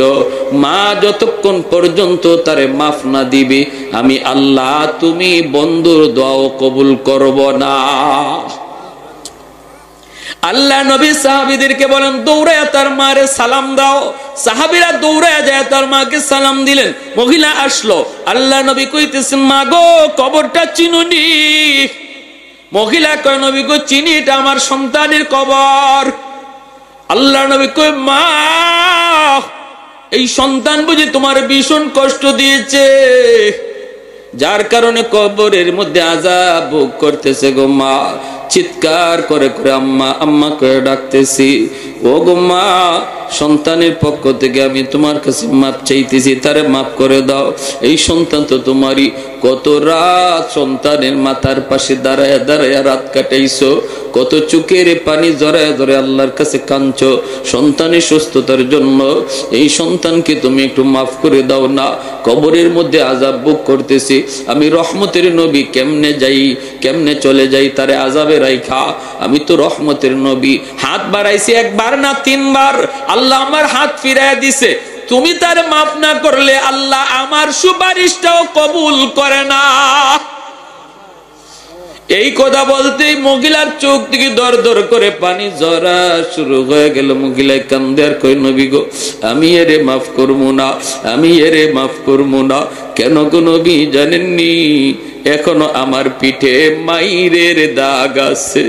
মা যতক্ষণ পর্যন্ত তারে মাফ না দিবে, আমি আল্লাহ তুমি বন্ধুর দোয়াও কবুল করব না। আল্লাহ নবী সাহাবীদেরকে বলেন, দৌড়ায় তার মারে সালাম দাও। সাহাবীরা দৌড়ায় যায় তার মাকে সালাম দিলেন। মহিলা আসলো, আল্লাহ নবী কইতেছেন, মা গো কবরটা চিনুনি? মহিলা কয়, নবী গো চিনি, এটা আমার সন্তানের কবর। আল্লাহ নবী কয়, মা এই সন্তান বুঝি তোমার ভীষণ কষ্ট দিয়েছে, যার কারণে কবরের মধ্যে আযাব ভোগ করতেছে গো মা। চিৎকার করে করে আম্মা আম্মা করে ডাকতেছি। ও গো মা, সন্তানের পক্ষ থেকে আমি তোমার কাছে মাপ চাইতেছি, তারে মাফ করে দাও। এই সন্তান তো তোমারই। কত রাত সন্তানের মাথার পাশে দাঁড়ায় দাঁড়ায় রাত কাটাইছো, কত চোখের পানি জড়ায় ধরে আল্লাহর কাছে কাঁদছো সন্তানের সুস্থতার জন্য। এই সন্তানকে তুমি একটু মাফ করে দাও না, কবরের মধ্যে আযাব ভোগ করতেছি। আমি রহমতের নবী, কেমনে যাই, কেমনে চলে যাই তারে আযাবে রাইখা? আমি তো রহমতের নবী। হাত বাড়াইছি একবার না তিনবার, আল্লাহ আমার হাত ফিরাইয়া দিছে। তুমি তার মাফ না করলে আল্লাহ আমার সুপারিশটাও কবুল করে না। এই কথা বলতেই মহিলার চোখ থেকে দর দর করে পানি ঝরা শুরু হয়ে গেল। মহিলায় কান্দে আর কই, নবী গো আমি এরে মাফ করবো না, আমি এরে মাফ করবো না। কেন গো নবী জানেননি? এখনো আমার পিঠে মাইরের দাগ আছে।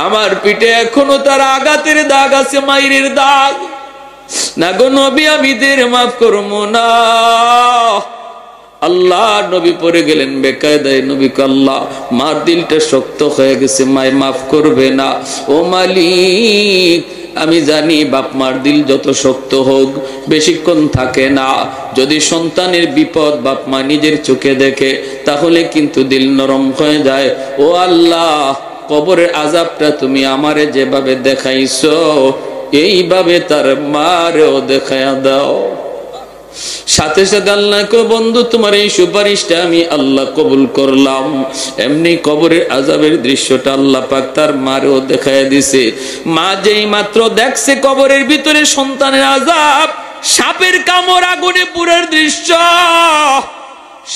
আমার পিঠে এখনো তার আঘাতের দাগ আছে, মায়ের দাগ। না গো নবী, আমি দের মাফ করবো না। আল্লাহ নবী পড়ে গেলেন বেকায়দায়। নবী কে আল্লাহ, মার দিলটা শক্ত হয়ে গেছে, মায় মাফ করবে না। ও মালিক, আমি জানি বাপ মার দিল যত শক্ত হোক বেশিক্ষণ থাকে না। যদি সন্তানের বিপদ বাপ মা নিজের চোখে দেখে তাহলে কিন্তু দিল নরম হয়ে যায়। ও আল্লাহ, কবরের আযাবটা তুমি আমারে যেভাবে দেখাইছো এইভাবে তার মারেও দেখায়া দাও। সাথে সাথে আল্লাহ কো, বন্ধু তোমার এই সুপারিশটা আমি আল্লাহ কবুল করলাম। এমনি কবরের আযাবের দৃশ্যটা আল্লাহ পাক তার মারেও দেখায় দিছে। মা যেই মাত্র দেখছে কবরের ভিতরে সন্তানের আযাব, সাপের কামড়, আগুনে পুরার দৃশ্য,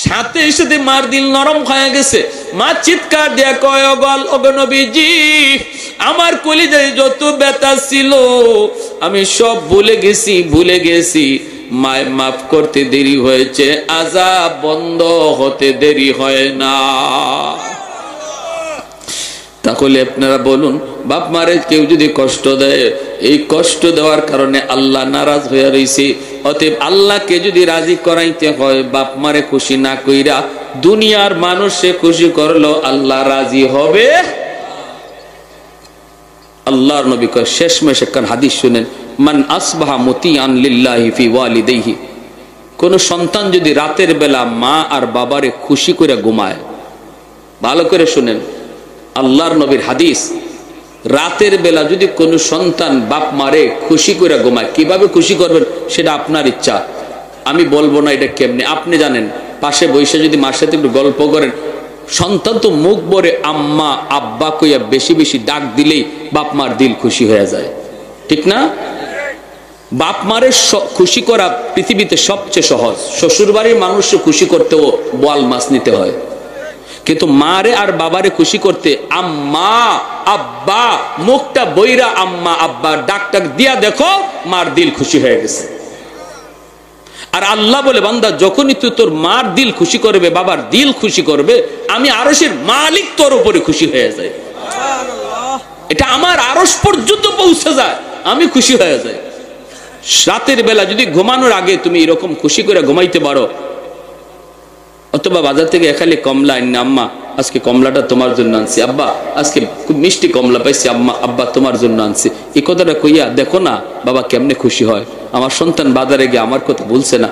সাথে সাথে মার দিল নরম হয়ে গেছে। মা চিৎকার দিয়া কয়, ওগো নবীজি, আমার কলিজায় যত ব্যথা ছিল আমি সব ভুলে গেছি। মায় মাফ করতে দেরি হয়েছে, আযাব বন্ধ হতে দেরি হয় না। তাহলে আপনারা বলুন, বাপ মারে কেউ যদি কষ্ট দেয়, এই কষ্ট দেওয়ার কারণে আল্লাহ নারাজ হয়ে রয়েছে। অতএব আল্লাহকে যদি রাজি করাইতে হয়, বাপ মারে খুশি না কইরা দুনিয়ার মানুষে খুশি করলো আল্লাহ রাজি হবে। আল্লাহর নবী কয়, শেষমেশ একখান হাদিস শুনেন, মান আসবাহা মুতিআন লিল্লাহি ফি ওয়ালিদাইহি, কোন সন্তান যদি রাতের বেলা মা আর বাবারে খুশি করে ঘুমায়, ভালো করে শুনেন, আল্লাহর নবীর হাদিস, রাতের বেলা যদি কোনো সন্তান বাপ মারে খুশি করে ঘুমায়, কিভাবে খুশি করবেন সেটা আপনার ইচ্ছা, আমি বলবো না এটা কেমনে, আপনি জানেন। পাশে বসে যদি মার সাথে একটু গল্প করেন, সন্তান তো মুখ ভরে আম্মা আব্বা কইয়া বেশি বেশি ডাক দিলেই বাপ মার দিল খুশি হয়ে যায়, ঠিক না? বাপ মারে খুশি করা পৃথিবীতে সবচেয়ে সহজ। শ্বশুর বাড়ির মানুষকে খুশি করতেও বোয়াল মাছ নিতে হয়, কিন্তু মারে আর বাবারে খুশি করতে আম্মা আব্বা, মুখটা বইরা আম্মা আব্বা ডাক ডাক দিয়া দেখো মার দিল খুশি হয়ে গেছে। আর আল্লাহ বলে, বান্দা যখনই তুই তোর মার দিল খুশি করবে, বাবার দিল খুশি করবে, আমি আরশের মালিক তোর উপরে খুশি হয়ে যায়। এটা আমার আরশ পর্যন্ত পৌঁছে যায়, আমি খুশি হয়ে যাই। রাতের বেলা যদি ঘুমানোর আগে তুমি এরকম খুশি করে ঘুমাইতে পারো, অথবা বাজার থেকে এখানে কমলা আনি, আম্মা আজকে কমলাটা তোমার জন্য আনছি, আব্বা আজকে খুব মিষ্টি কমলা পাইছি, আম্মা আব্বা তোমার জন্য আনছি, এই কথাটা কইয়া দেখো না বাবা কেমনে খুশি হয়, আমার সন্তান বাজারে গিয়ে আমার কথা বলছে না।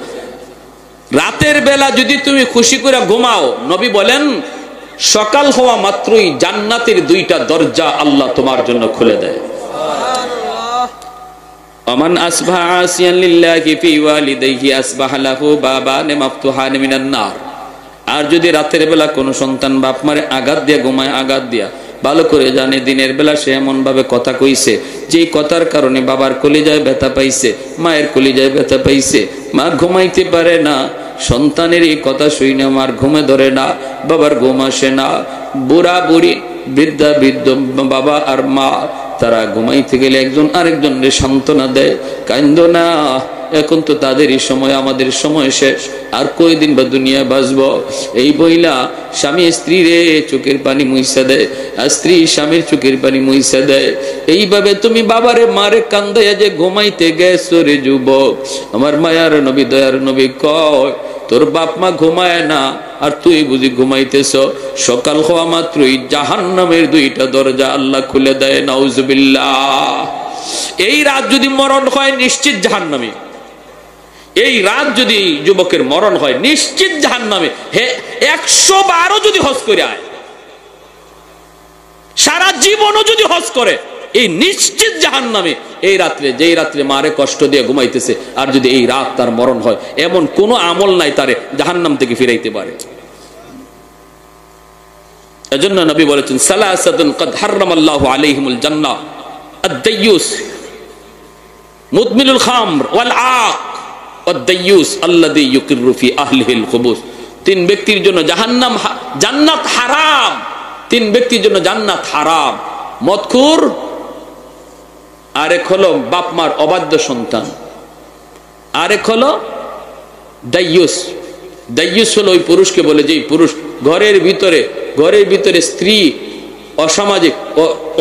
রাতের বেলা যদি তুমি খুশি করে ঘুমাও, নবী বলেন সকাল হওয়া মাত্রই জান্নাতের দুইটা দরজা আল্লাহ তোমার জন্য খুলে দেয়। ওমান আসবাহা আসিয়ান লিল্লাহি ফি ওয়ালিদাইহি আসবাহা লাহু বাবান মাফতুহান মিনান নার। আর যদি রাতের বেলা কোনো সন্তান বাপ মারে আঘাত দিয়া ঘুমায়, আঘাত দিয়া, ভালো করে জানে দিনের বেলা সে এমন ভাবে কথা কইছে যে কথার কারণে বাবার কলিজায় ব্যথা পাইছে, মায়ের কলিজায় ব্যথা পাইছে, মা ঘুমাইতে পারে না, সন্তানের এই কথা শুনে মার ঘুমে ধরে না, বাবার ঘুম আসে না, বুড়া বুড়ি বৃদ্ধা বৃদ্ধ বাবা আর মা তারা ঘুমাইতে গেলে একজন আরেকজনের সান্ত্বনা দেয়, কান্দো না, এখন তো তাদেরই সময়, আমাদের সময় শেষ, আর কয়দিন বা দুনিয়া বাঁচবো। এই বইলা স্বামী স্ত্রী রে চোখের পানি মুইসা দেয়, আর স্ত্রী স্বামীর চোখের পানি মুইসা দেয়। এইভাবে তুমি বাবারে মারে কান্দাইয়া যে ঘুমাইতে গেছো রে যুবক, আমার মায়ার নবী দয়ার নবী কয় তোর বাপ মা ঘুমায় না আর তুই বুঝি ঘুমাইতেছ, সকাল হওয়া মাত্রই জাহান্নামের দুইটা দরজা আল্লাহ খুলে দেয়। নাউজুবিল্লাহ। এই রাত যদি মরণ হয় নিশ্চিত জাহান্নামে, এই রাত যদি যুবকের মরণ হয় নিশ্চিত জাহান্নামে। হে 112 যদি হজ করে আয়, সারা জীবনও যদি হজ করে, এই নিশ্চিত জাহান্নামে। এই রাত্রে, যেই রাত্রে মারে কষ্ট দিয়ে ঘুমাইতেছে, আর যদি এই রাত তার মরণ হয়, এমন কোন আমল নাই তারে জাহান্নাম থেকে ফিরাইতে পারে। এজন্য নবী বলেছেন সালাসাতুন কদ হারামাল্লাহু আলাইহিমুল জান্নাহ, আদ-দাইয়ুস মুদমিনুল খামর ওয়াল আক ওয়াদ-দাইয়ুস আল্লাযী ইউকিরু ফি আহলিহিল খুবুস। তিন ব্যক্তির জন্য জাহান্নাম, জান্নাত হারাম। তিন ব্যক্তির জন্য জান্নাত হারাম, মদখুর, আরেক হলো বাপ মার অবাধ্য সন্তান, আরেক হলো দাইয়ুস। দাইয়ুস হলো ওই পুরুষকে বলে, যে পুরুষ ঘরের ভিতরে স্ত্রী অসামাজিক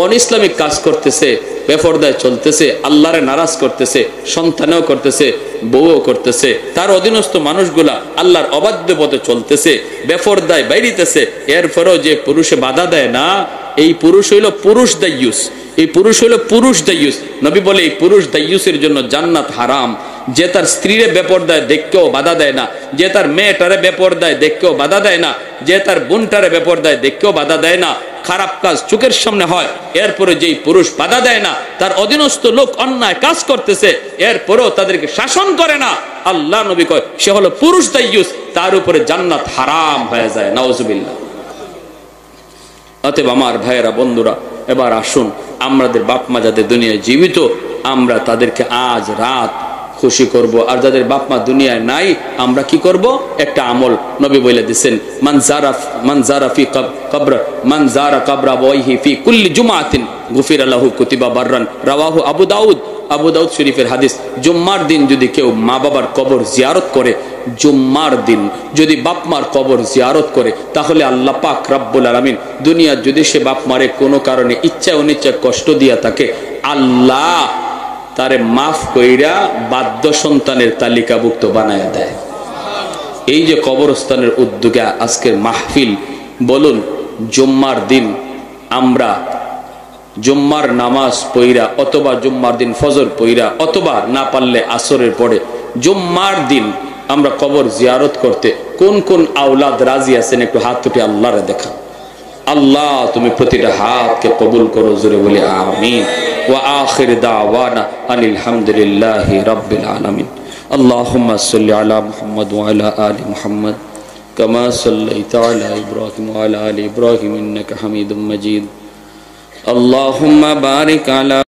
অনইসলামিক কাজ করতেছে, বেপরদায় চলতেছে, আল্লাহরে নারাজ করতেছে, সন্তানও করতেছে, বউও করতেছে, তার অধীনস্থ মানুষগুলা আল্লাহর অবাধ্য পথে চলতেছে, বেপরদায় বাইরিতেছে, এরপরেও যে পুরুষে বাধা দেয় না, এই পুরুষ হইল পুরুষ দাইয়ুস। এই পুরুষ হইল পুরুষ দাইয়ুস। নবী বলে এই পুরুষ দাইয়ুসের জন্য জান্নাত হারাম। যে তার স্ত্রীরে বেপরদায় দেখকেও বাধা দেয় না, যে তার মেয়েটারে বেপরদায় দেখকেও বাধা দেয় না, যে তার বোনটারে বেপরদায় দেখকেও বাধা দেয় না, খারাপ কাজ চোখের সামনে হয়, এরপরে যেই পুরুষ বাধা দেয় না, তার অধীনস্থ লোক অন্যায় কাজ করতেছে, এরপরেও তাদেরকে শাসন করে না, আল্লাহ নবী কয় সে হলো পুরুষ দাইয়ুস, তার উপরে জান্নাত হারাম হয়ে যায়। নাউজুবিল্লাহ। অতএব আমার ভাইয়েরা, বন্ধুরা, এবার আসুন আমাদের বাপ মা যাদের দুনিয়ায় জীবিত, আমরা তাদেরকে আজ রাত খুশি করব। আর যাদের বাপ মা দুনিয়ায় নাই, আমরা কি করব? একটা আমল নবী বলে দিয়েছেন, মান যারা ফি কবর মান যারা কবরা ওয়াইহি ফি কুল্লি জুমাতিন গুফিরা লাহু কুতিবা বাররান। রাওয়াহু আবু দাউদ। আবু দাউদ শরীফের হাদিস। জুম্মার দিন যদি কেউ মা বাবার কবর জিয়ারত করে, জুম্মার দিন যদি বাপ মার কবর জিয়ারত করে, তাহলে আল্লাহ পাক রব্বুল আলামিন দুনিয়ার যদি সে বাপ মারে কোনো কারণে ইচ্ছা অনিচ্ছা কষ্ট দিয়া থাকে, আল্লাহ তারে মাফ কইরা বাধ্য সন্তানের তালিকাভুক্ত বানায় দেয়। এই যে কবরস্থানের উদ্যোগে আজকের মাহফিল, বলুন জুম্মার দিন আমরা জুম্মার নামাজ পইরা, অথবা জুম্মার দিন ফজর পইরা, অথবা না পারলে আসরের পরে জুম্মার দিন আমরা কবর জিয়ারত করতে কোন কোন আওলাদ রাজি আছেন? একটু হাত তুলে আল্লাহরে দেখা। আল্লাহ তুমি প্রতিটা হাতকে কবুল করো, জোরে বলি আমিন। ওয়া আখির দাওয়ানা আনিল হামদুলিল্লাহি রাব্বিল আলামিন। আল্লাহুম্মা সাল্লি আলা মুহাম্মদ ওয়া আলা আলি মুহাম্মদ কামা সাল্লাইতা আলা ইব্রাহিম ওয়া আলা আলি ইব্রাহিম ইন্নাকা হামিদুম মাজিদ। আল্লাহুম্মা বারিক আলা